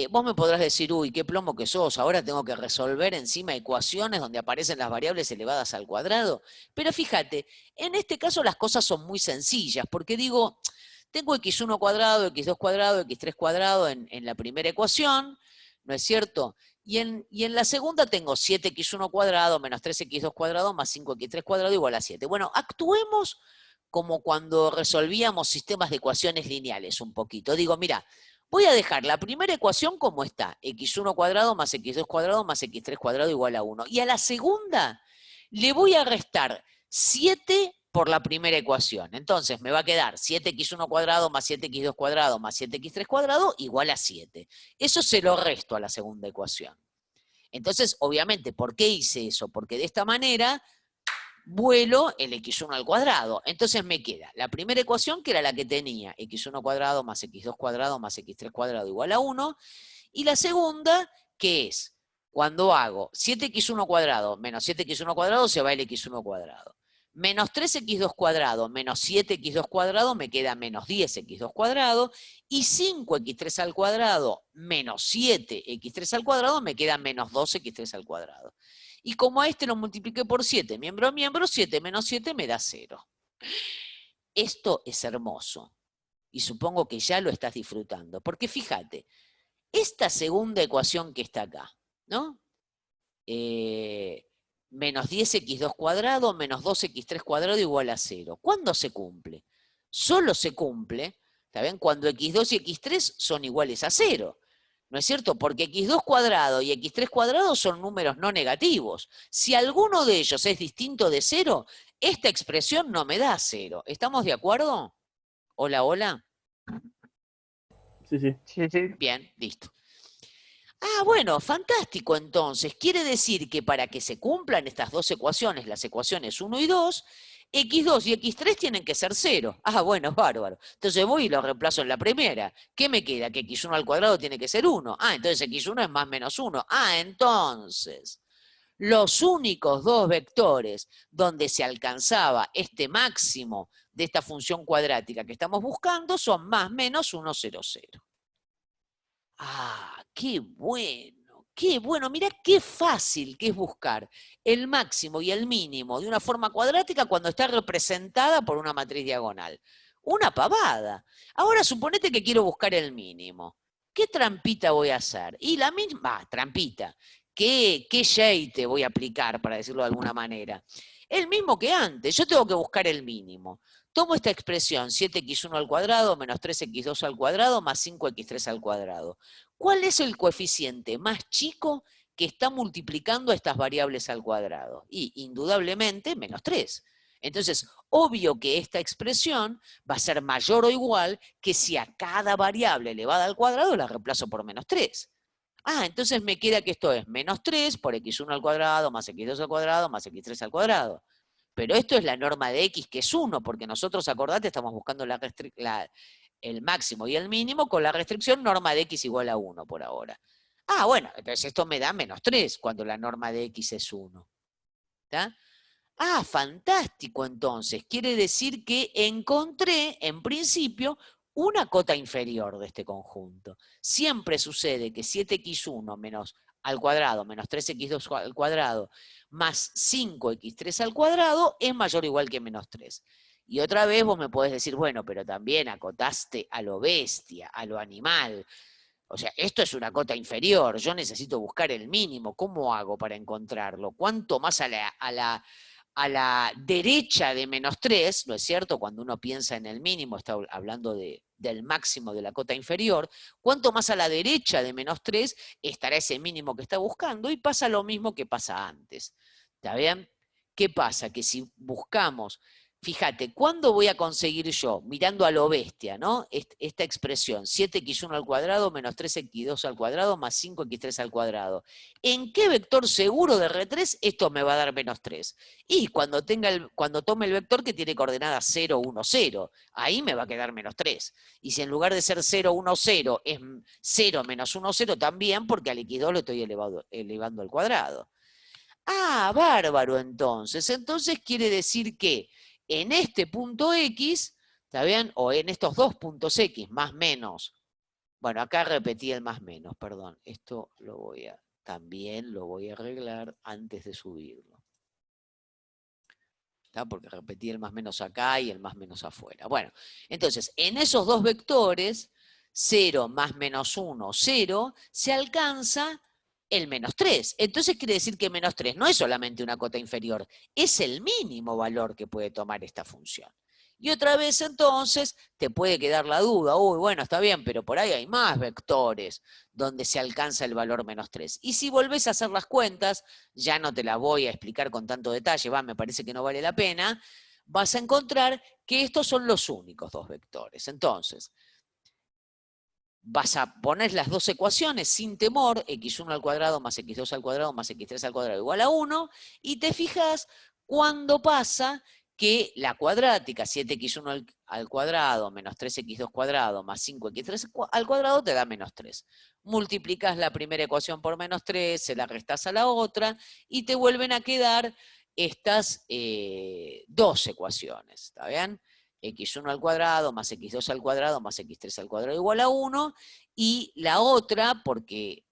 vos me podrás decir, uy, qué plomo que sos, ahora tengo que resolver encima ecuaciones donde aparecen las variables elevadas al cuadrado. Pero fíjate, en este caso las cosas son muy sencillas, porque digo, tengo x1 cuadrado, x2 cuadrado, x3 cuadrado en la primera ecuación, ¿no es cierto? Y en la segunda tengo 7x1 cuadrado menos 3x2 cuadrado más 5x3 cuadrado igual a 7. Bueno, actuemos como cuando resolvíamos sistemas de ecuaciones lineales un poquito. Digo, mira, voy a dejar la primera ecuación como está, x1 cuadrado más x2 cuadrado más x3 cuadrado igual a 1. Y a la segunda le voy a restar 7 por la primera ecuación. Entonces me va a quedar 7x1 cuadrado más 7x2 cuadrado más 7x3 cuadrado igual a 7. Eso se lo resto a la segunda ecuación. Entonces, obviamente, ¿por qué hice eso? Porque de esta manera vuelo el x1 al cuadrado. Entonces me queda la primera ecuación, que era la que tenía, x1 cuadrado más x2 cuadrado más x3 cuadrado igual a 1, y la segunda, que es, cuando hago 7x1 cuadrado menos 7x1 cuadrado, se va el x1 cuadrado. Menos 3x2 cuadrado menos 7x2 cuadrado me queda menos 10x2 cuadrado, y 5x3 al cuadrado menos 7x3 al cuadrado me queda menos 2x3 al cuadrado. Y como a este lo multipliqué por 7, miembro a miembro, 7 menos 7 me da 0. Esto es hermoso. Y supongo que ya lo estás disfrutando. Porque fíjate, esta segunda ecuación que está acá, ¿no? Menos 10x2 cuadrado menos 2x3 cuadrado igual a 0. ¿Cuándo se cumple? Solo se cumple, ¿está bien? Cuando x2 y x3 son iguales a 0. ¿No es cierto? Porque x2 cuadrado y x3 cuadrado son números no negativos. Si alguno de ellos es distinto de 0, esta expresión no me da 0. ¿Estamos de acuerdo? Hola, hola. Sí, sí. Sí, sí. Bien, listo. Ah, bueno, fantástico entonces. Quiere decir que para que se cumplan estas dos ecuaciones, las ecuaciones 1 y 2, x2 y x3 tienen que ser 0. Ah, bueno, bárbaro. Entonces voy y lo reemplazo en la primera. ¿Qué me queda? Que x1 al cuadrado tiene que ser 1. Ah, entonces x1 es más menos 1. Ah, entonces, los únicos dos vectores donde se alcanzaba este máximo de esta función cuadrática que estamos buscando son más menos 1, 0, 0. Ah, qué bueno, qué bueno. Mirá qué fácil que es buscar el máximo y el mínimo de una forma cuadrática cuando está representada por una matriz diagonal. Una pavada. Ahora suponete que quiero buscar el mínimo. ¿Qué trampita voy a hacer? Y la misma, trampita. ¿Qué shade voy a aplicar, para decirlo de alguna manera? El mismo que antes. Yo tengo que buscar el mínimo. Tomo esta expresión, 7x1 al cuadrado menos 3x2 al cuadrado más 5x3 al cuadrado. ¿Cuál es el coeficiente más chico que está multiplicando a estas variables al cuadrado? Y indudablemente menos 3. Entonces, obvio que esta expresión va a ser mayor o igual que si a cada variable elevada al cuadrado la reemplazo por menos 3. Ah, entonces me queda que esto es menos 3 por x1 al cuadrado más x2 al cuadrado más x3 al cuadrado. Pero esto es la norma de x, que es 1, porque nosotros, acordate, estamos buscando el máximo y el mínimo con la restricción norma de x igual a 1 por ahora. Ah, bueno, entonces esto me da menos 3 cuando la norma de x es 1. ¿Está? Ah, fantástico entonces. Quiere decir que encontré, en principio, una cota inferior de este conjunto. Siempre sucede que 7x1 menos al cuadrado menos 3x2 al cuadrado más 5x3 al cuadrado es mayor o igual que menos 3. Y otra vez vos me podés decir, bueno, pero también acotaste a lo bestia, a lo animal. O sea, esto es una cota inferior, yo necesito buscar el mínimo. ¿Cómo hago para encontrarlo? ¿Cuánto más a la derecha de menos 3, ¿no es cierto? Cuando uno piensa en el mínimo, está hablando del máximo de la cota inferior, ¿cuánto más a la derecha de menos 3 estará ese mínimo que está buscando? Y pasa lo mismo que pasa antes. ¿Está bien? ¿Qué pasa? Que si buscamos, fíjate, ¿cuándo voy a conseguir yo, mirando a lo bestia, ¿no? Esta expresión, 7x1 al cuadrado menos 3x2 al cuadrado más 5x3 al cuadrado. ¿En qué vector seguro de R3 esto me va a dar menos 3? Y cuando tome el vector que tiene coordenadas 0, 1, 0, ahí me va a quedar menos 3. Y si en lugar de ser 0, 1, 0 es 0 menos 1, 0 también, porque al x2 lo estoy elevando al cuadrado. Ah, bárbaro entonces. Entonces quiere decir que en este punto X, ¿está bien? O en estos dos puntos X, más menos. Bueno, acá repetí el más menos, perdón. Esto también lo voy a arreglar antes de subirlo. ¿Está? Porque repetí el más menos acá y el más menos afuera. Bueno, entonces, en esos dos vectores, 0 más menos 1, 0, se alcanza el menos 3. Entonces quiere decir que menos 3 no es solamente una cota inferior, es el mínimo valor que puede tomar esta función. Y otra vez entonces te puede quedar la duda, uy, bueno, está bien, pero por ahí hay más vectores donde se alcanza el valor menos 3. Y si volvés a hacer las cuentas, ya no te las voy a explicar con tanto detalle, me parece que no vale la pena, vas a encontrar que estos son los únicos dos vectores. Entonces, vas a poner las dos ecuaciones sin temor, x1 al cuadrado más x2 al cuadrado más x3 al cuadrado igual a 1, y te fijas cuándo pasa que la cuadrática, 7x1 al cuadrado menos 3x2 cuadrado más 5x3 al cuadrado te da menos 3. Multiplicas la primera ecuación por menos 3, se la restás a la otra, y te vuelven a quedar estas dos ecuaciones, ¿está bien? X1 al cuadrado más x2 al cuadrado más x3 al cuadrado igual a 1, y la otra, porque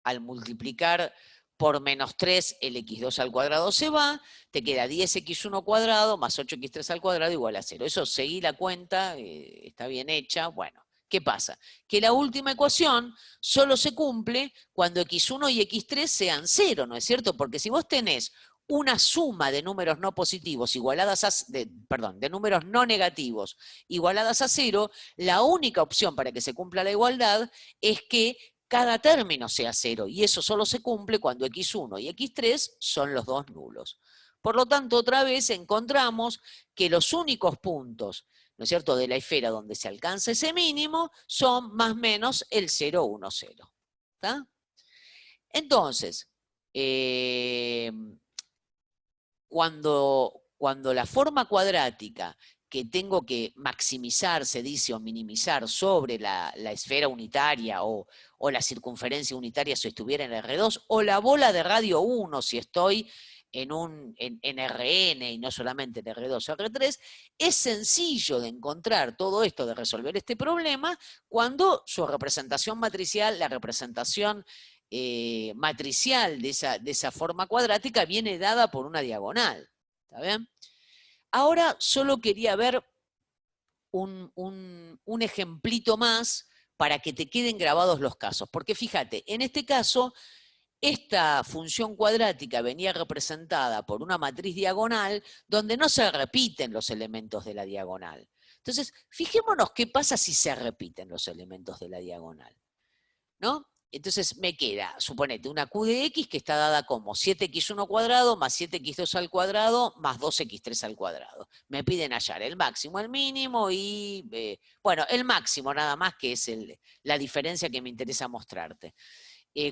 al multiplicar por menos 3 el x2 al cuadrado se va, te queda 10x1 cuadrado más 8x3 al cuadrado igual a 0. Eso seguí la cuenta, está bien hecha, bueno. ¿Qué pasa? Que la última ecuación solo se cumple cuando x1 y x3 sean 0, ¿no es cierto? Porque si vos tenés una suma de números no positivos igualadas a, de números no negativos igualadas a 0, la única opción para que se cumpla la igualdad es que cada término sea 0, y eso solo se cumple cuando x1 y x3 son los dos nulos. Por lo tanto, otra vez encontramos que los únicos puntos, ¿no es cierto?, de la esfera donde se alcanza ese mínimo son más o menos el 0, 1, 0. ¿Está? Entonces, cuando la forma cuadrática que tengo que maximizar, se dice, o minimizar sobre la esfera unitaria o la circunferencia unitaria si estuviera en R2, o la bola de radio 1 si estoy en Rn y no solamente en R2 o R3, es sencillo de encontrar todo esto, de resolver este problema, cuando su representación matricial, la representación matricial de esa forma cuadrática viene dada por una diagonal. ¿Está bien? Ahora solo quería ver un ejemplito más para que te queden grabados los casos. Porque fíjate, en este caso, esta función cuadrática venía representada por una matriz diagonal donde no se repiten los elementos de la diagonal. Entonces, fijémonos qué pasa si se repiten los elementos de la diagonal, ¿no? Entonces me queda, suponete, una Q de X que está dada como 7x1 cuadrado más 7x2 al cuadrado más 2x3 al cuadrado. Me piden hallar el máximo, el mínimo y, bueno, el máximo nada más, que es la diferencia que me interesa mostrarte.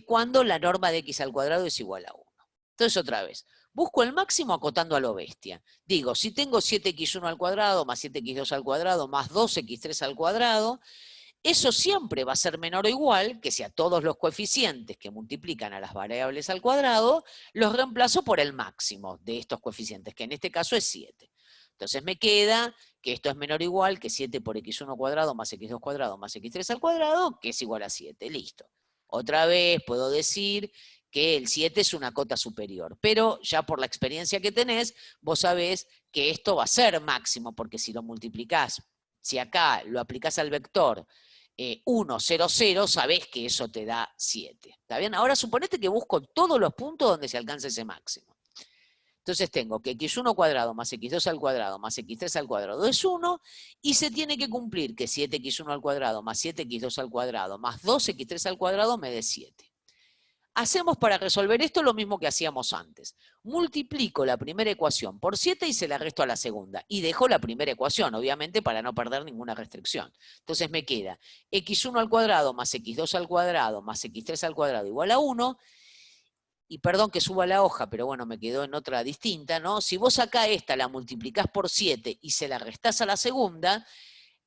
Cuando la norma de x al cuadrado es igual a 1. Entonces otra vez, busco el máximo acotando a lo bestia. Digo, si tengo 7x1 al cuadrado más 7x2 al cuadrado más 2x3 al cuadrado, eso siempre va a ser menor o igual que si a todos los coeficientes que multiplican a las variables al cuadrado los reemplazo por el máximo de estos coeficientes, que en este caso es 7. Entonces me queda que esto es menor o igual que 7 por x1 cuadrado más x2 cuadrado más x3 al cuadrado, que es igual a 7. Listo. Otra vez puedo decir que el 7 es una cota superior, pero ya por la experiencia que tenés, vos sabés que esto va a ser máximo, porque si lo multiplicás, si acá lo aplicás al vector 1, 0, 0, sabés que eso te da 7. ¿Está bien? Ahora suponete que busco todos los puntos donde se alcanza ese máximo. Entonces tengo que x1 cuadrado más x2 al cuadrado más x3 al cuadrado es 1, y se tiene que cumplir que 7x1 al cuadrado más 7x2 al cuadrado más 2x3 al cuadrado me dé 7. Hacemos para resolver esto lo mismo que hacíamos antes. Multiplico la primera ecuación por 7 y se la resto a la segunda. Y dejo la primera ecuación, obviamente, para no perder ninguna restricción. Entonces me queda x1 al cuadrado más x2 al cuadrado más x3 al cuadrado igual a 1. Y perdón que suba la hoja, pero bueno, me quedó en otra distinta, ¿no? Si vos acá esta la multiplicás por 7 y se la restás a la segunda,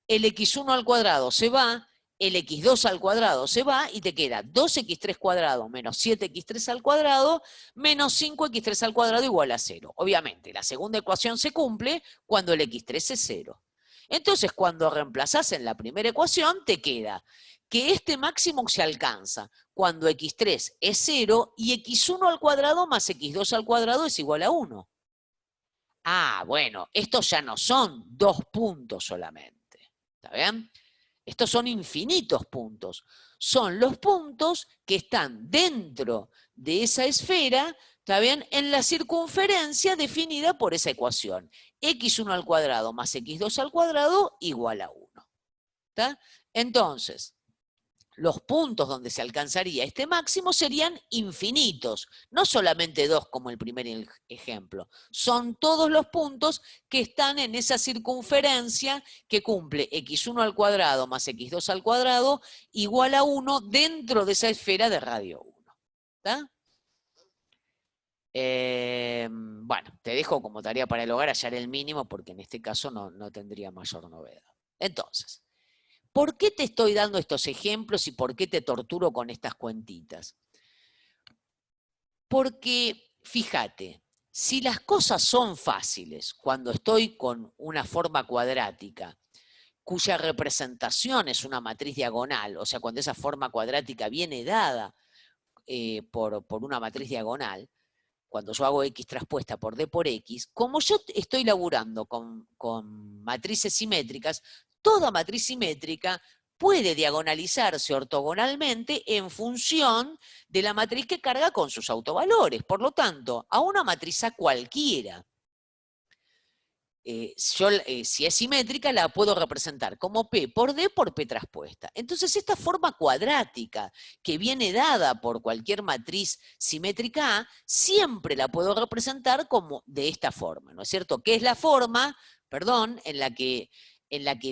el x1 al cuadrado se va, el x2 al cuadrado se va y te queda 2x3 cuadrado menos 7x3 al cuadrado menos 5x3 al cuadrado igual a 0. Obviamente, la segunda ecuación se cumple cuando el x3 es 0. Entonces, cuando reemplazás en la primera ecuación, te queda que este máximo se alcanza cuando x3 es 0 y x1 al cuadrado más x2 al cuadrado es igual a 1. Ah, bueno, estos ya no son 2 puntos solamente. ¿Está bien? Estos son infinitos puntos. Son los puntos que están dentro de esa esfera, ¿está bien?, en la circunferencia definida por esa ecuación. x1 al cuadrado más x2 al cuadrado igual a 1. ¿Está? Entonces, los puntos donde se alcanzaría este máximo serían infinitos, no solamente 2 como el primer ejemplo, son todos los puntos que están en esa circunferencia que cumple x1 al cuadrado más x2 al cuadrado igual a 1 dentro de esa esfera de radio 1. ¿Está? Bueno, te dejo como tarea para el hogar hallar el mínimo porque en este caso no tendría mayor novedad. Entonces, ¿por qué te estoy dando estos ejemplos y por qué te torturo con estas cuentitas? Porque, fíjate, si las cosas son fáciles, cuando estoy con una forma cuadrática, cuya representación es una matriz diagonal, o sea, cuando esa forma cuadrática viene dada por una matriz diagonal, cuando yo hago x traspuesta por d por x, como yo estoy laburando con matrices simétricas, toda matriz simétrica puede diagonalizarse ortogonalmente en función de la matriz que carga con sus autovalores. Por lo tanto, a una matriz A cualquiera, si es simétrica, la puedo representar como P por D por P traspuesta. Entonces, esta forma cuadrática que viene dada por cualquier matriz simétrica A, siempre la puedo representar como de esta forma, ¿no es cierto? Que es la forma, perdón, en la que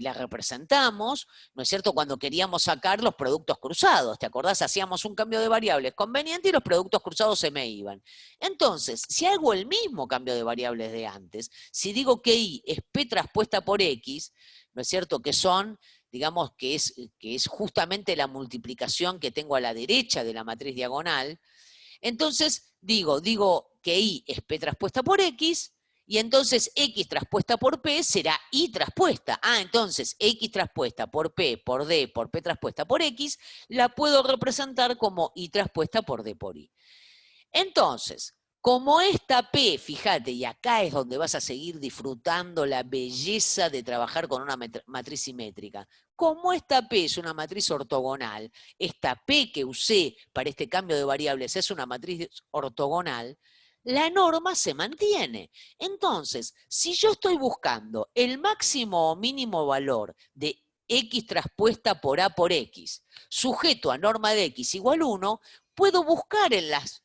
la representamos, ¿no es cierto?, cuando queríamos sacar los productos cruzados. ¿Te acordás? Hacíamos un cambio de variables conveniente y los productos cruzados se me iban. Entonces, si hago el mismo cambio de variables de antes, si digo que Y es P traspuesta por X, ¿no es cierto?, que son, digamos, que es justamente la multiplicación que tengo a la derecha de la matriz diagonal, entonces digo que Y es P traspuesta por X, y entonces X traspuesta por P será Y traspuesta. Ah, entonces X traspuesta por P, por D, por P traspuesta por X, la puedo representar como Y traspuesta por D por Y. Entonces, como esta P, fíjate, y acá es donde vas a seguir disfrutando la belleza de trabajar con una matriz simétrica, como esta P es una matriz ortogonal, esta P que usé para este cambio de variables es una matriz ortogonal, la norma se mantiene. Entonces, si yo estoy buscando el máximo o mínimo valor de X traspuesta por A por X, sujeto a norma de X igual 1, puedo buscar en las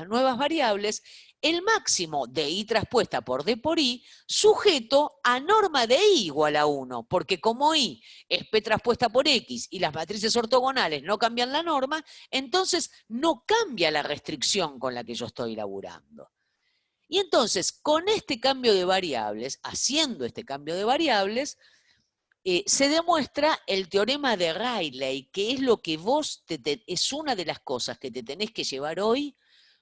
nuevas variables el máximo de Y traspuesta por D por Y sujeto a norma de Y igual a 1, porque como Y es P traspuesta por X y las matrices ortogonales no cambian la norma, entonces no cambia la restricción con la que yo estoy laburando. Y entonces, con este cambio de variables, haciendo este cambio de variables, se demuestra el teorema de Rayleigh, que es lo que vos, es una de las cosas que te tenés que llevar hoy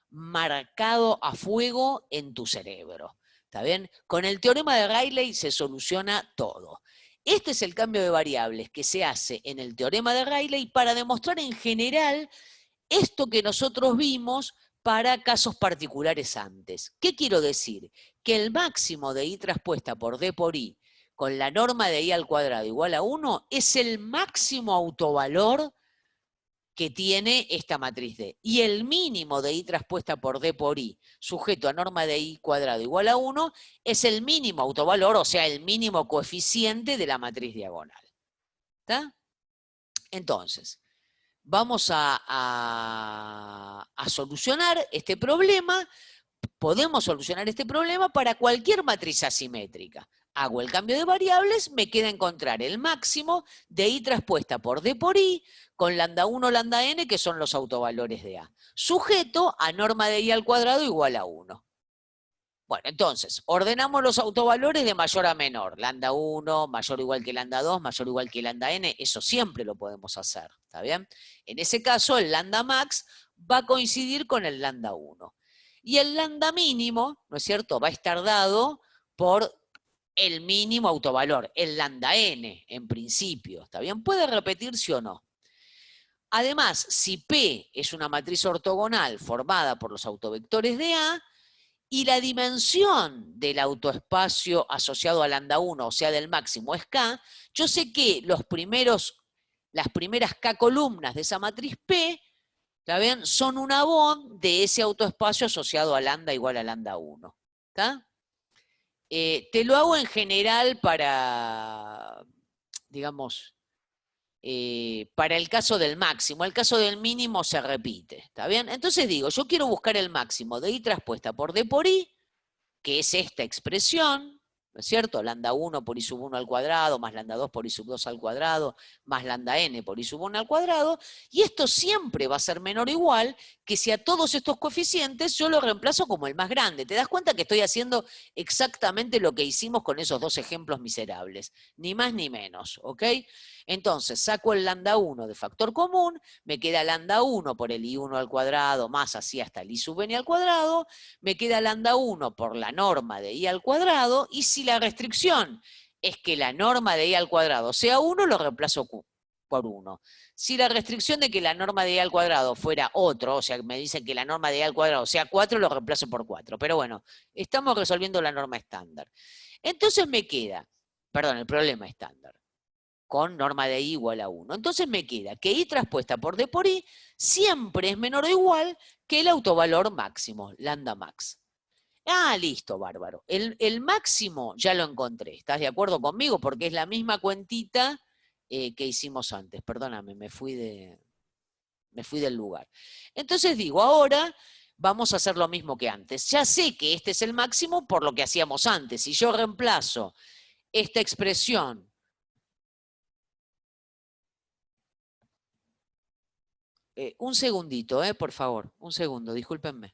marcado a fuego en tu cerebro. ¿Está bien? Con el teorema de Rayleigh se soluciona todo. Este es el cambio de variables que se hace en el teorema de Rayleigh para demostrar en general esto que nosotros vimos para casos particulares antes. ¿Qué quiero decir? Que el máximo de I traspuesta por D por I con la norma de I al cuadrado igual a 1 es el máximo autovalor que tiene esta matriz D. Y el mínimo de I traspuesta por D por I, sujeto a norma de I cuadrado igual a 1, es el mínimo autovalor, o sea, el mínimo coeficiente de la matriz diagonal. ¿Está? Entonces, vamos a solucionar este problema. Podemos solucionar este problema para cualquier matriz asimétrica. Hago el cambio de variables, me queda encontrar el máximo de I traspuesta por D por I con lambda 1, lambda n, que son los autovalores de A, sujeto a norma de I al cuadrado igual a 1. Bueno, entonces, ordenamos los autovalores de mayor a menor. Lambda 1, mayor o igual que lambda 2, mayor o igual que lambda n, eso siempre lo podemos hacer, ¿está bien? En ese caso, el lambda max va a coincidir con el lambda 1. Y el lambda mínimo, ¿no es cierto?, va a estar dado por el mínimo autovalor, el lambda n, en principio, ¿está bien? Puede repetirse o no. Además, si P es una matriz ortogonal formada por los autovectores de A, y la dimensión del autoespacio asociado a lambda 1, o sea, del máximo, es K, yo sé que las primeras K columnas de esa matriz P, ¿está bien?, son una bond de ese autoespacio asociado a lambda igual a lambda 1. ¿Está? Te lo hago en general para, digamos, para el caso del máximo. El caso del mínimo se repite, ¿está bien? Entonces digo, yo quiero buscar el máximo de I traspuesta por D por I, que es esta expresión, ¿no es cierto? Lambda 1 por I sub 1 al cuadrado, más lambda 2 por I sub 2 al cuadrado, más lambda n por I sub 1 al cuadrado, y esto siempre va a ser menor o igual que si a todos estos coeficientes yo lo reemplazo como el más grande. ¿Te das cuenta que estoy haciendo exactamente lo que hicimos con esos dos ejemplos miserables? Ni más ni menos, ¿ok? Entonces, saco el lambda 1 de factor común, me queda lambda 1 por el I1 al cuadrado, más así hasta el I sub n al cuadrado, me queda lambda 1 por la norma de I al cuadrado, y si la restricción es que la norma de I al cuadrado sea 1, lo reemplazo por 1. Si la restricción de que la norma de I al cuadrado fuera otro, o sea, me dicen que la norma de I al cuadrado sea 4, lo reemplazo por 4. Pero bueno, estamos resolviendo la norma estándar. Entonces me queda, perdón, el problema estándar, con norma de I igual a 1. Entonces me queda que I traspuesta por D por I siempre es menor o igual que el autovalor máximo, lambda max. Ah, listo, bárbaro. El máximo ya lo encontré. ¿Estás de acuerdo conmigo? Porque es la misma cuentita que hicimos antes. Perdóname, me fui del lugar. Entonces digo, ahora vamos a hacer lo mismo que antes. Ya sé que este es el máximo por lo que hacíamos antes. Si yo reemplazo esta expresión un segundito, por favor. Un segundo, discúlpenme.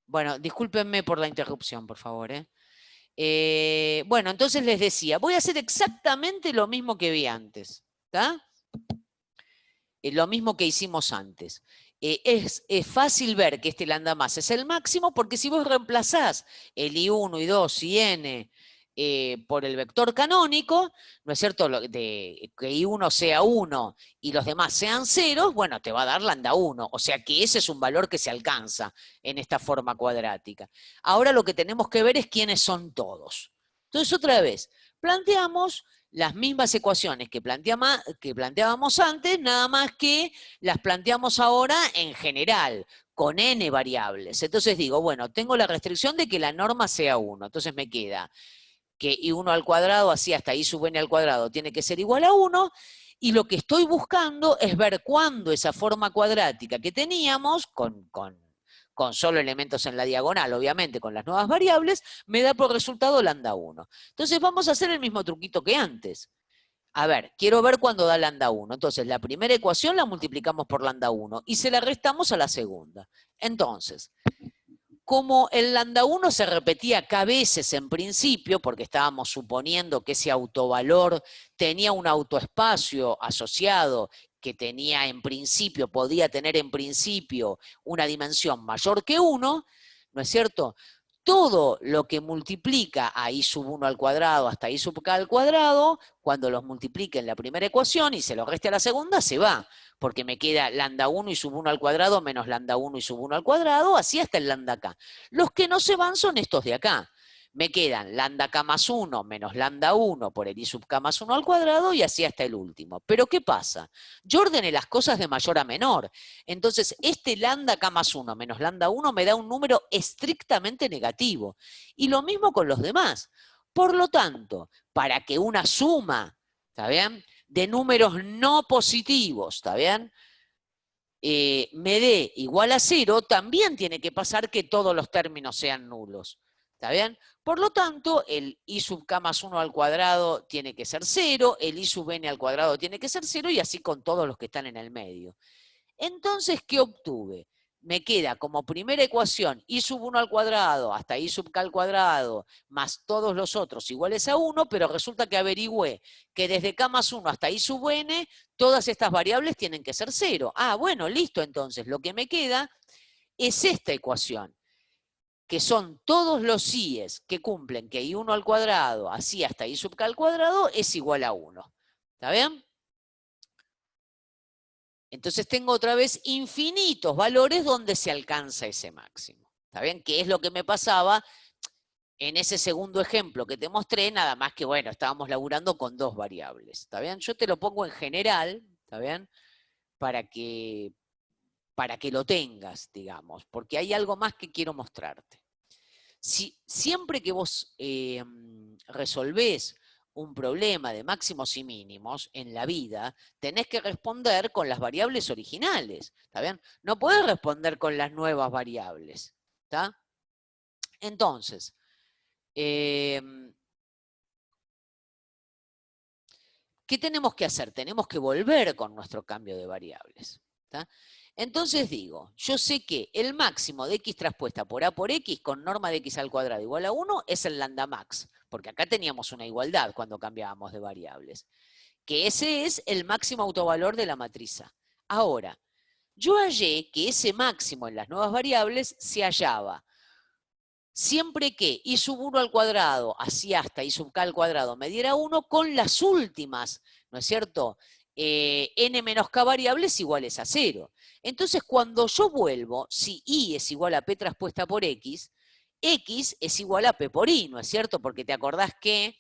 Bueno, discúlpenme por la interrupción, por favor. Bueno, entonces les decía, voy a hacer exactamente lo mismo que vi antes. ¿Está? Lo mismo que hicimos antes. Es fácil ver que este lambda más es el máximo porque si vos reemplazás el I1, I2 y N por el vector canónico, ¿no es cierto? Que I1 sea 1 y los demás sean ceros, bueno, te va a dar lambda 1. O sea que ese es un valor que se alcanza en esta forma cuadrática. Ahora lo que tenemos que ver es quiénes son todos. Entonces, otra vez, planteamos las mismas ecuaciones que planteábamos antes, nada más que las planteamos ahora en general, con n variables. Entonces digo, bueno, tengo la restricción de que la norma sea 1. Entonces me queda que I1 al cuadrado, así hasta I sub n al cuadrado, tiene que ser igual a 1. Y lo que estoy buscando es ver cuándo esa forma cuadrática que teníamos, con con solo elementos en la diagonal, obviamente, con las nuevas variables, me da por resultado lambda 1. Entonces vamos a hacer el mismo truquito que antes. A ver, quiero ver cuándo da lambda 1. Entonces, la primera ecuación la multiplicamos por lambda 1 y se la restamos a la segunda. Entonces, como el lambda 1 se repetía k veces en principio, porque estábamos suponiendo que ese autovalor tenía un autoespacio asociado que tenía en principio, podía tener en principio una dimensión mayor que 1, ¿no es cierto? Todo lo que multiplica a i sub 1 al cuadrado hasta i sub k al cuadrado, cuando los multiplique en la primera ecuación y se lo reste a la segunda, se va, porque me queda lambda 1 y sub 1 al cuadrado menos lambda 1 y sub 1 al cuadrado, así hasta el lambda k. Los que no se van son estos de acá. Me quedan lambda k más 1 menos lambda 1 por el i sub k más 1 al cuadrado y así hasta el último. Pero ¿qué pasa? Yo ordené las cosas de mayor a menor. Entonces, este lambda k más 1 menos lambda 1 me da un número estrictamente negativo. Y lo mismo con los demás. Por lo tanto, para que una suma, ¿está bien?, de números no positivos, ¿está bien?, me dé igual a 0, también tiene que pasar que todos los términos sean nulos. ¿Está bien? Por lo tanto, el i sub k más 1 al cuadrado tiene que ser 0, el i sub n al cuadrado tiene que ser 0 y así con todos los que están en el medio. Entonces, ¿qué obtuve? Me queda como primera ecuación i sub 1 al cuadrado hasta i sub k al cuadrado más todos los otros iguales a 1, pero resulta que averigüé que desde k más 1 hasta i sub n todas estas variables tienen que ser 0. Ah, bueno, listo, entonces lo que me queda es esta ecuación, que son todos los i's que cumplen que i1 al cuadrado, así hasta i sub k al cuadrado, es igual a 1. ¿Está bien? Entonces tengo otra vez infinitos valores donde se alcanza ese máximo. ¿Está bien? Que es lo que me pasaba en ese segundo ejemplo que te mostré, nada más que, bueno, estábamos laburando con dos variables. ¿Está bien? Yo te lo pongo en general, ¿está bien? Para que lo tengas, digamos, porque hay algo más que quiero mostrarte. Siempre que vos resolvés un problema de máximos y mínimos en la vida, tenés que responder con las variables originales, ¿está bien? No podés responder con las nuevas variables, ¿está? Entonces, ¿qué tenemos que hacer? Tenemos que volver con nuestro cambio de variables, ¿está? Entonces digo, yo sé que el máximo de x traspuesta por a por x con norma de x al cuadrado igual a 1 es el lambda max, porque acá teníamos una igualdad cuando cambiábamos de variables, que ese es el máximo autovalor de la matriz A. Ahora, yo hallé que ese máximo en las nuevas variables se hallaba siempre que i sub 1 al cuadrado, así hasta i sub k al cuadrado me diera 1 con las últimas, ¿no es cierto?, n menos k variables iguales a 0. Entonces, cuando yo vuelvo, si i es igual a p traspuesta por x es igual a p por i, ¿no es cierto? Porque te acordás que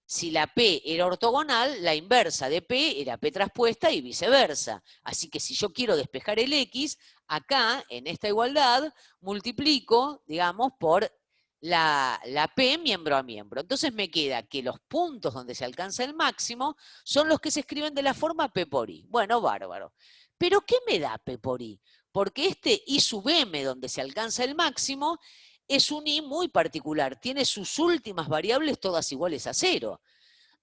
si la p era ortogonal, la inversa de p era p traspuesta y viceversa. Así que si yo quiero despejar el x, acá, en esta igualdad, multiplico, digamos, por la p miembro a miembro. Entonces me queda que los puntos donde se alcanza el máximo son los que se escriben de la forma p por i. Bueno, bárbaro. ¿Pero qué me da p por i? Porque este i sub m, donde se alcanza el máximo, es un i muy particular. Tiene sus últimas variables todas iguales a 0.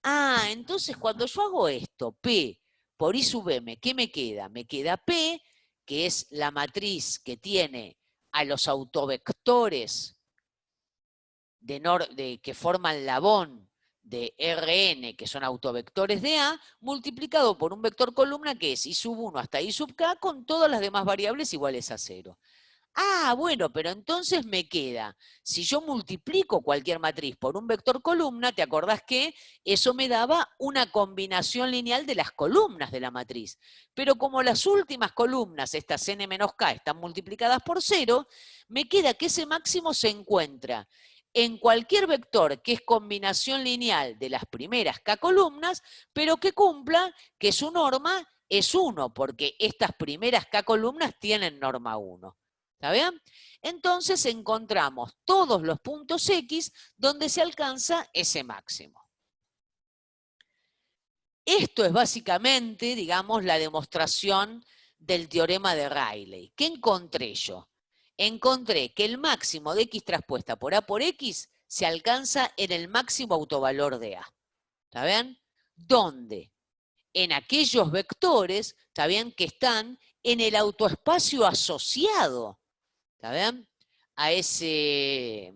Ah, entonces cuando yo hago esto, P por I sub M, ¿qué me queda? Me queda P, que es la matriz que tiene a los autovectores que forman la BON de Rn, que son autovectores de A, multiplicado por un vector columna que es I sub 1 hasta I sub k, con todas las demás variables iguales a 0. Ah, bueno, pero entonces me queda, si yo multiplico cualquier matriz por un vector columna, ¿te acordás que eso me daba una combinación lineal de las columnas de la matriz? Pero como las últimas columnas, estas n menos k, están multiplicadas por 0, me queda que ese máximo se encuentra en cualquier vector que es combinación lineal de las primeras k columnas, pero que cumpla que su norma es 1, porque estas primeras k columnas tienen norma 1. ¿Está bien? Entonces encontramos todos los puntos X donde se alcanza ese máximo. Esto es básicamente, digamos, la demostración del teorema de Rayleigh. ¿Qué encontré yo? encontré que el máximo de X traspuesta por A por X se alcanza en el máximo autovalor de A. ¿Está bien? ¿Dónde? En aquellos vectores, ¿está bien?, que están en el autoespacio asociado, ¿está bien?, a ese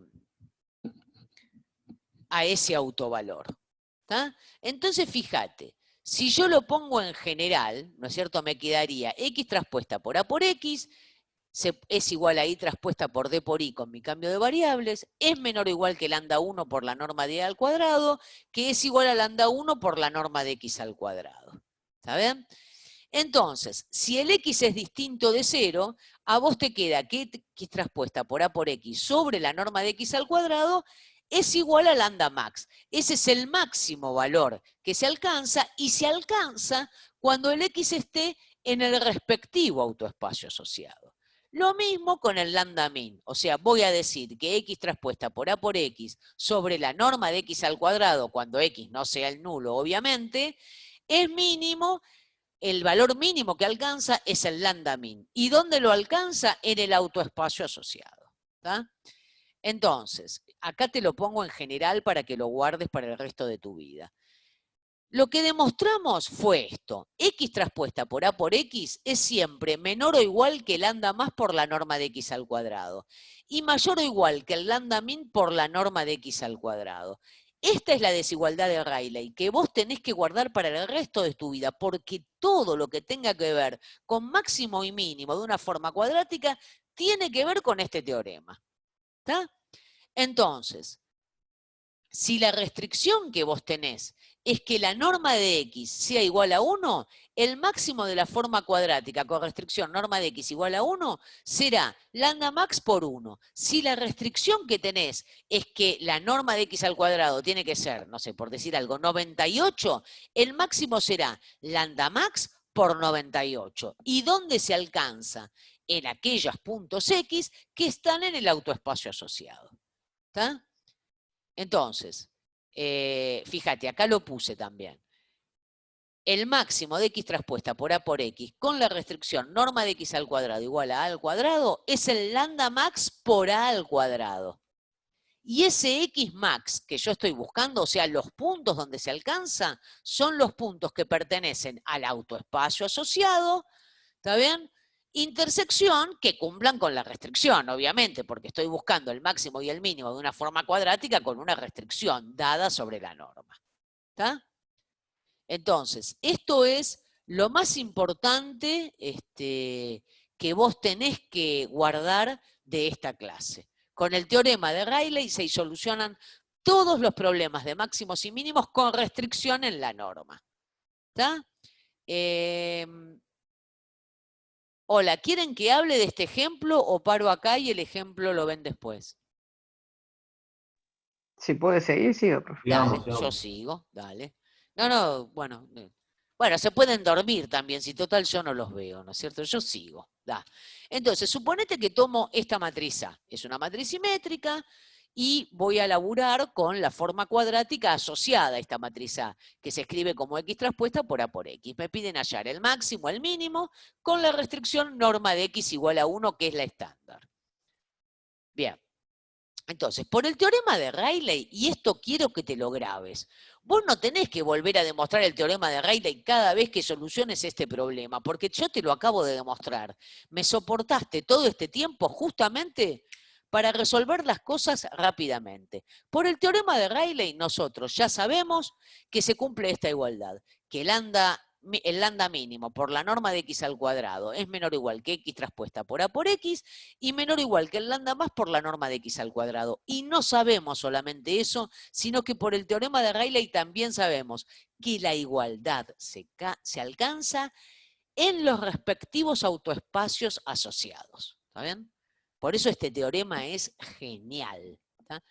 autovalor. ¿Está? Entonces, fíjate, si yo lo pongo en general, ¿no es cierto?, me quedaría X traspuesta por A por X, es igual a Y traspuesta por D por I con mi cambio de variables, es menor o igual que lambda 1 por la norma de A al cuadrado, que es igual a lambda 1 por la norma de X al cuadrado. ¿Está bien? Entonces, si el X es distinto de 0, a vos te queda que X traspuesta por A por X sobre la norma de X al cuadrado es igual a lambda max. Ese es el máximo valor que se alcanza, y se alcanza cuando el X esté en el respectivo autoespacio asociado. Lo mismo con el lambda min, o sea, voy a decir que X traspuesta por A por X sobre la norma de X al cuadrado, cuando X no sea el nulo, obviamente, es mínimo. El valor mínimo que alcanza es el lambda min. ¿Y dónde lo alcanza? En el autoespacio asociado. ¿Tá? Entonces, acá te lo pongo en general para que lo guardes para el resto de tu vida. Lo que demostramos fue esto. X traspuesta por A por X es siempre menor o igual que lambda más por la norma de X al cuadrado. Y mayor o igual que el lambda min por la norma de X al cuadrado. Esta es la desigualdad de Rayleigh que vos tenés que guardar para el resto de tu vida, porque todo lo que tenga que ver con máximo y mínimo de una forma cuadrática tiene que ver con este teorema. ¿Está? Entonces, si la restricción que vos tenés es que la norma de X sea igual a 1, el máximo de la forma cuadrática con restricción norma de X igual a 1 será lambda max por 1. Si la restricción que tenés es que la norma de X al cuadrado tiene que ser, no sé, por decir algo, 98, el máximo será lambda max por 98. ¿Y dónde se alcanza? En aquellos puntos X que están en el autoespacio asociado. ¿Está? Entonces, fíjate, acá lo puse también. El máximo de X traspuesta por A por X con la restricción norma de X al cuadrado igual a A al cuadrado es el lambda max por A al cuadrado. Y ese X max que yo estoy buscando, o sea, los puntos donde se alcanza, son los puntos que pertenecen al autoespacio asociado, ¿está bien? Intersección que cumplan con la restricción, obviamente, porque estoy buscando el máximo y el mínimo de una forma cuadrática con una restricción dada sobre la norma. ¿Está? Entonces, esto es lo más importante que vos tenés que guardar de esta clase. Con el teorema de Rayleigh se solucionan todos los problemas de máximos y mínimos con restricción en la norma. ¿Está? Hola, ¿quieren que hable de este ejemplo o paro acá y el ejemplo lo ven después? Si puede seguir, siga, profe. Dale, yo sigo, dale. No, bueno. Bueno, se pueden dormir también, si total yo no los veo, ¿no es cierto? Yo sigo. Da. Entonces, suponete que tomo esta matriz A. Es una matriz simétrica y voy a laburar con la forma cuadrática asociada a esta matriz A, que se escribe como X traspuesta por A por X. Me piden hallar el máximo, el mínimo, con la restricción norma de X igual a 1, que es la estándar. Bien. Entonces, por el teorema de Rayleigh, y esto quiero que te lo grabes, vos no tenés que volver a demostrar el teorema de Rayleigh cada vez que soluciones este problema, porque yo te lo acabo de demostrar. Me soportaste todo este tiempo justamente para resolver las cosas rápidamente. Por el teorema de Rayleigh, nosotros ya sabemos que se cumple esta igualdad, que el lambda mínimo por la norma de X al cuadrado es menor o igual que X traspuesta por A por X y menor o igual que el lambda más por la norma de X al cuadrado. Y no sabemos solamente eso, sino que por el teorema de Rayleigh también sabemos que la igualdad se alcanza en los respectivos autoespacios asociados. ¿Está bien? Por eso este teorema es genial. ¿Está?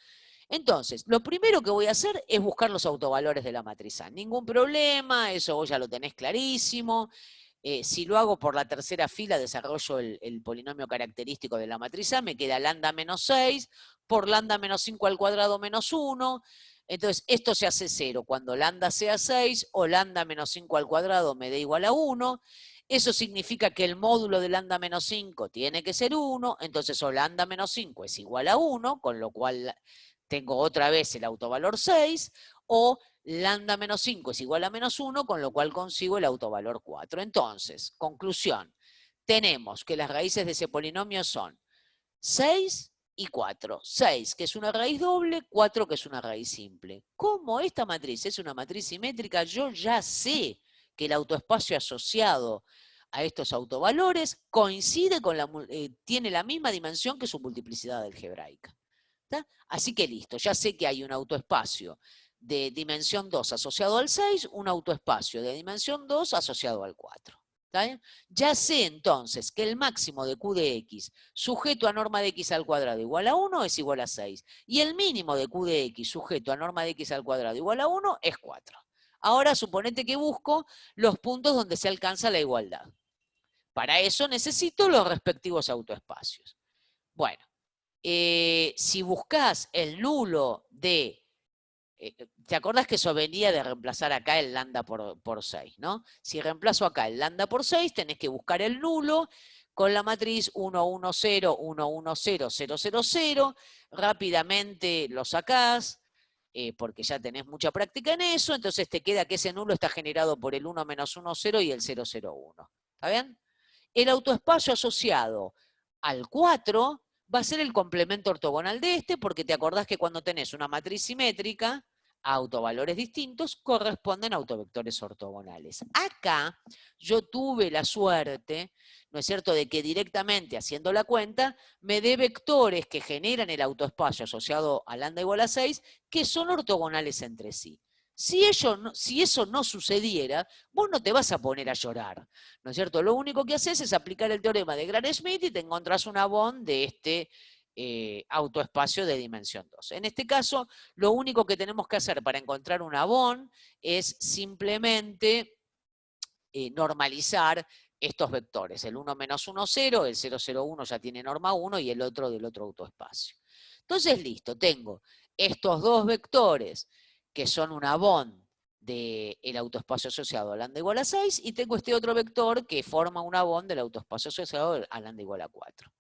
Entonces, lo primero que voy a hacer es buscar los autovalores de la matriz A. Ningún problema, eso vos ya lo tenés clarísimo. Si lo hago por la tercera fila, desarrollo el polinomio característico de la matriz A, me queda lambda menos 6 por lambda menos 5 al cuadrado menos 1. Entonces, esto se hace 0 cuando lambda sea 6 o lambda menos 5 al cuadrado me dé igual a 1. Eso significa que el módulo de lambda menos 5 tiene que ser 1, entonces o lambda menos 5 es igual a 1, con lo cual tengo otra vez el autovalor 6, o lambda menos 5 es igual a menos 1, con lo cual consigo el autovalor 4. Entonces, conclusión, tenemos que las raíces de ese polinomio son 6 y 4. 6, que es una raíz doble, 4, que es una raíz simple. Como esta matriz es una matriz simétrica, yo ya sé que el autoespacio asociado a estos autovalores coincide con tiene la misma dimensión que su multiplicidad algebraica. ¿Está? Así que listo, ya sé que hay un autoespacio de dimensión 2 asociado al 6, un autoespacio de dimensión 2 asociado al 4. ¿Está bien? Ya sé entonces que el máximo de Q de X sujeto a norma de X al cuadrado igual a 1 es igual a 6. Y el mínimo de Q de X sujeto a norma de X al cuadrado igual a 1 es 4. Ahora suponete que busco los puntos donde se alcanza la igualdad. Para eso necesito los respectivos autoespacios. Bueno, si buscas el nulo de... ¿Te acordás que eso venía de reemplazar acá el lambda por 6, ¿no? Si reemplazo acá el lambda por 6, tenés que buscar el nulo con la matriz 1, 1, 0, 1, 1, 0, 0, 0, 0. Rápidamente lo sacás, porque ya tenés mucha práctica en eso, entonces te queda que ese nulo está generado por el 1 menos 1, 0 y el 0, 0, 1. ¿Está bien? El autoespacio asociado al 4 va a ser el complemento ortogonal de este, porque te acordás que cuando tenés una matriz simétrica a autovalores distintos, corresponden a autovectores ortogonales. Acá yo tuve la suerte, ¿no es cierto?, de que directamente haciendo la cuenta, me dé vectores que generan el autoespacio asociado a lambda igual a 6, que son ortogonales entre sí. Si eso no sucediera, vos no te vas a poner a llorar, ¿no es cierto? Lo único que haces es aplicar el teorema de Gram-Schmidt y te encontrás una Bond de este autoespacio de dimensión 2. En este caso, lo único que tenemos que hacer para encontrar una Bond es simplemente normalizar estos vectores. El 1 menos 1, 0, el 0, 0, 1 ya tiene norma 1 y el otro del otro autoespacio. Entonces, listo, tengo estos dos vectores que son una Bond del autoespacio asociado a lambda igual a 6, y tengo este otro vector que forma una Bond del autoespacio asociado a lambda igual a 4.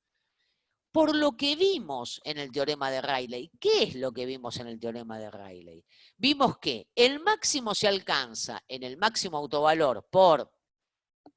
Por lo que vimos en el teorema de Rayleigh, ¿qué es lo que vimos en el teorema de Rayleigh? Vimos que el máximo se alcanza en el máximo autovalor por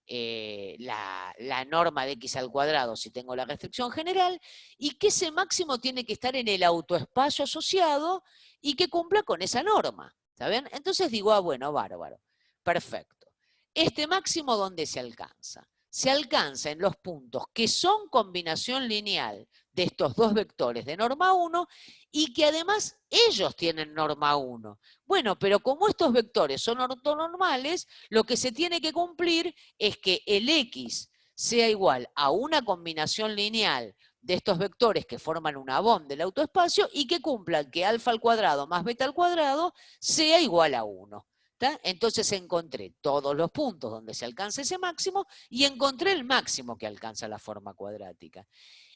la norma de X al cuadrado si tengo la restricción general, y que ese máximo tiene que estar en el autoespacio asociado y que cumpla con esa norma. ¿Está bien? Entonces digo, bueno, bárbaro, perfecto. ¿Este máximo dónde se alcanza? Se alcanza en los puntos que son combinación lineal de estos dos vectores de norma 1 y que además ellos tienen norma 1. Bueno, pero como estos vectores son ortonormales, lo que se tiene que cumplir es que el X sea igual a una combinación lineal de estos vectores que forman una Bond del autoespacio y que cumplan que alfa al cuadrado más beta al cuadrado sea igual a 1. ¿Tá? Entonces encontré todos los puntos donde se alcanza ese máximo y encontré el máximo que alcanza la forma cuadrática.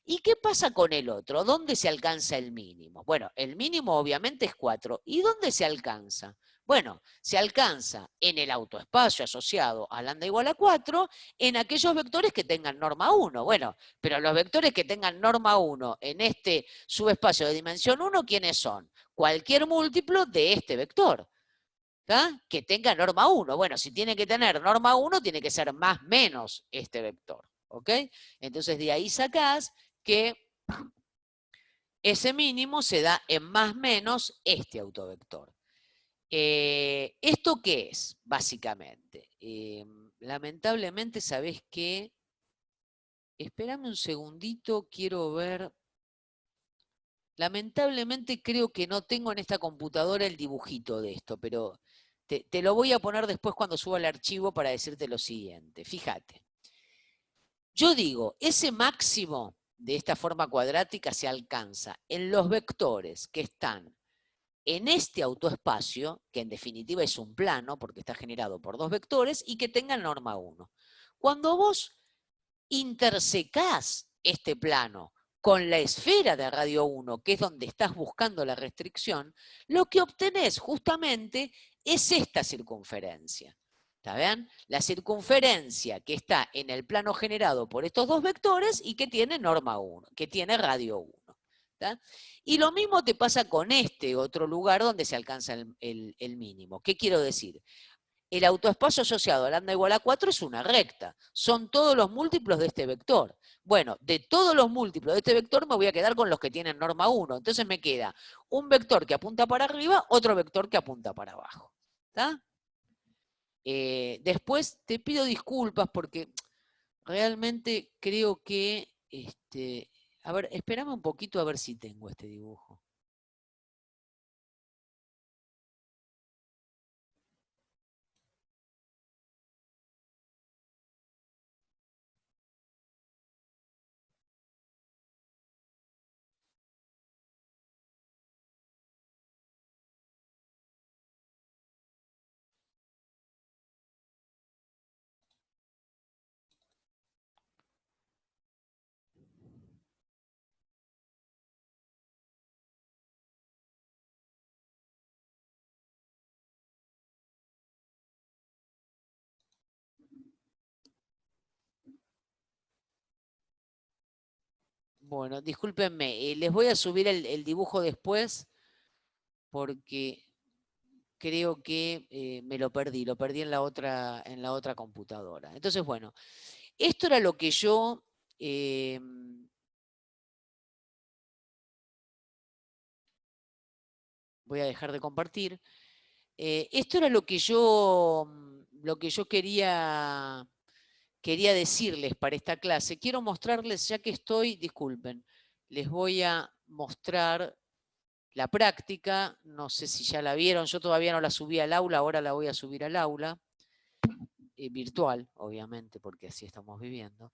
¿Y qué pasa con el otro? ¿Dónde se alcanza el mínimo? Bueno, el mínimo obviamente es 4. ¿Y dónde se alcanza? Bueno, se alcanza en el autoespacio asociado a lambda igual a 4 en aquellos vectores que tengan norma 1. Bueno, pero los vectores que tengan norma 1 en este subespacio de dimensión 1, ¿quiénes son? Cualquier múltiplo de este vector. ¿Tá? Que tenga norma 1. Bueno, si tiene que tener norma 1, tiene que ser más menos este vector. ¿Ok? Entonces de ahí sacás que ese mínimo se da en más menos este autovector. ¿Esto qué es, básicamente? Lamentablemente, ¿sabés qué? Espérame un segundito, quiero ver. Lamentablemente creo que no tengo en esta computadora el dibujito de esto, pero te lo voy a poner después cuando suba el archivo para decirte lo siguiente. Fíjate. Yo digo, ese máximo de esta forma cuadrática se alcanza en los vectores que están en este autoespacio, que en definitiva es un plano porque está generado por dos vectores y que tengan norma 1. Cuando vos intersecás este plano con la esfera de radio 1, que es donde estás buscando la restricción, lo que obtenés justamente es esta circunferencia. ¿Está bien? La circunferencia que está en el plano generado por estos dos vectores y que tiene norma 1, que tiene radio 1. ¿Está? Y lo mismo te pasa con este otro lugar donde se alcanza el mínimo. ¿Qué quiero decir? El autoespacio asociado al lambda igual a 4 es una recta. Son todos los múltiplos de este vector. Bueno, de todos los múltiplos de este vector me voy a quedar con los que tienen norma 1. Entonces me queda un vector que apunta para arriba, otro vector que apunta para abajo. ¿Está? Después te pido disculpas porque realmente creo que... a ver, espérame un poquito a ver si tengo este dibujo. Bueno, discúlpenme, les voy a subir el dibujo después porque creo que me lo perdí en la otra computadora. Entonces, bueno, esto era lo que yo voy a dejar de compartir. Esto era lo que yo quería decirles para esta clase. Quiero mostrarles, ya que estoy, disculpen, les voy a mostrar la práctica. No sé si ya la vieron, yo todavía no la subí al aula, ahora la voy a subir al aula. Virtual, obviamente, porque así estamos viviendo.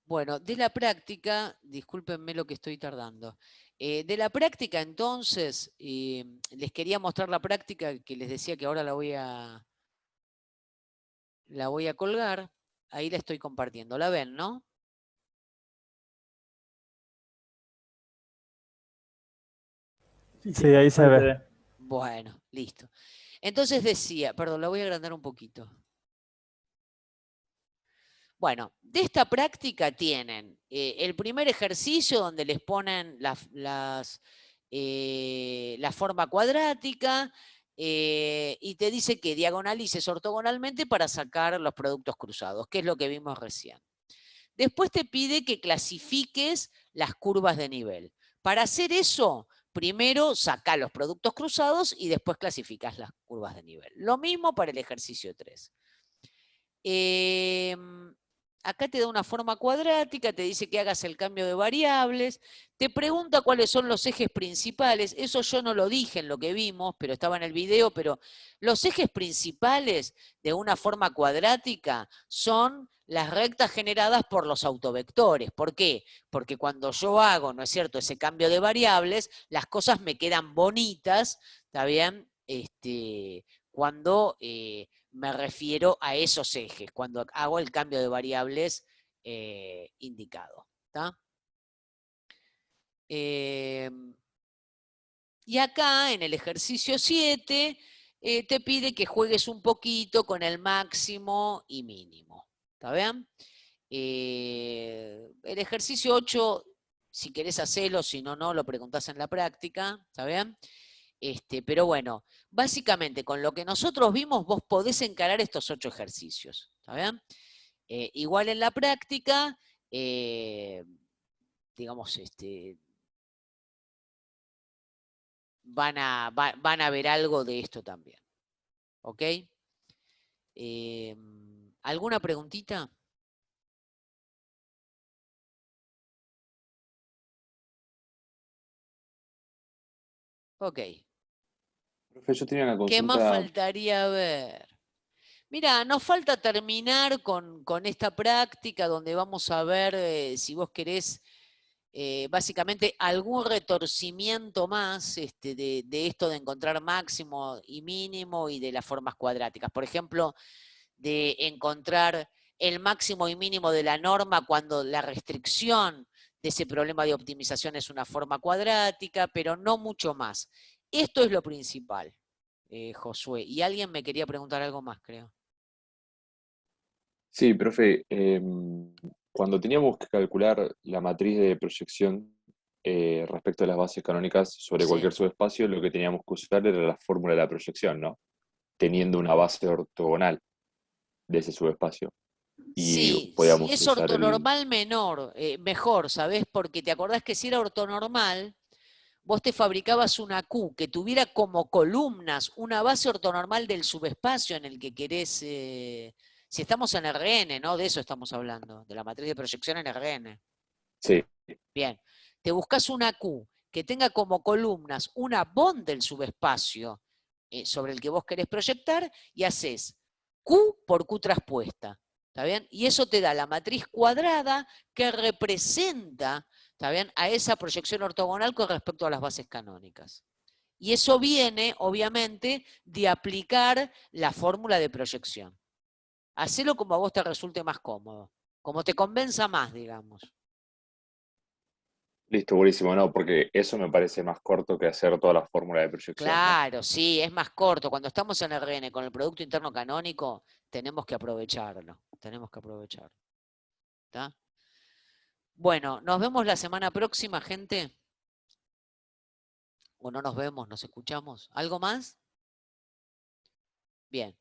Bueno, de la práctica, discúlpenme lo que estoy tardando. De la práctica, entonces, les quería mostrar la práctica que les decía que ahora la voy a colgar. Ahí la estoy compartiendo. ¿La ven, no? Sí, ahí se ve. Bueno, listo. Entonces decía, perdón, la voy a agrandar un poquito. Bueno, de esta práctica tienen el primer ejercicio donde les ponen la forma cuadrática y te dice que diagonalices ortogonalmente para sacar los productos cruzados, que es lo que vimos recién. Después te pide que clasifiques las curvas de nivel. Para hacer eso, primero saca los productos cruzados y después clasificas las curvas de nivel. Lo mismo para el ejercicio 3. Acá te da una forma cuadrática, te dice que hagas el cambio de variables, te pregunta cuáles son los ejes principales. Eso yo no lo dije en lo que vimos, pero estaba en el video, pero los ejes principales de una forma cuadrática son las rectas generadas por los autovectores. ¿Por qué? Porque cuando yo hago, ¿no es cierto?, ese cambio de variables, las cosas me quedan bonitas, ¿está bien? Cuando me refiero a esos ejes, cuando hago el cambio de variables indicado. ¿Tá? Y acá, en el ejercicio 7, te pide que juegues un poquito con el máximo y mínimo. ¿Está bien? El ejercicio 8, si querés hacerlo, si no, no, lo preguntás en la práctica. ¿Está bien? Pero bueno, básicamente con lo que nosotros vimos, vos podés encarar estos 8 ejercicios. ¿Está bien? Igual en la práctica, digamos, van a ver algo de esto también. ¿Ok? ¿Alguna preguntita? Ok. Profe, yo tenía una ¿Qué más consulta. faltaría ver? Mira, nos falta terminar con esta práctica donde vamos a ver, si vos querés, básicamente algún retorcimiento más de esto de encontrar máximo y mínimo y de las formas cuadráticas. Por ejemplo, de encontrar el máximo y mínimo de la norma cuando la restricción de ese problema de optimización es una forma cuadrática, pero no mucho más. Esto es lo principal, Josué. Y alguien me quería preguntar algo más, creo. Sí, profe, cuando teníamos que calcular la matriz de proyección respecto a las bases canónicas sobre Sí. cualquier subespacio, lo que teníamos que usar era la fórmula de la proyección, ¿no? Teniendo una base ortogonal de ese subespacio. Y Sí, si podíamos es usar el... ortonormal menor, mejor, ¿sabés? Porque te acordás que si era ortonormal, vos te fabricabas una Q que tuviera como columnas una base ortonormal del subespacio en el que querés, si estamos en Rn, ¿no? De eso estamos hablando, de la matriz de proyección en Rn. Sí, Bien, te buscas una Q que tenga como columnas una bond del subespacio sobre el que vos querés proyectar y haces Q por Q traspuesta. ¿Está bien? Y eso te da la matriz cuadrada que representa, ¿está bien?, a esa proyección ortogonal con respecto a las bases canónicas. Y eso viene, obviamente, de aplicar la fórmula de proyección. Hacelo como a vos te resulte más cómodo, como te convenza más, digamos. listo, buenísimo, no, porque eso me parece más corto que hacer toda la fórmula de proyección, ¿no? Claro, sí, es más corto. Cuando estamos en RN con el Producto Interno Canónico, tenemos que aprovecharlo. Tenemos que aprovecharlo. ¿Está? Bueno, nos vemos la semana próxima, gente. O no nos vemos, nos escuchamos. ¿Algo más? Bien.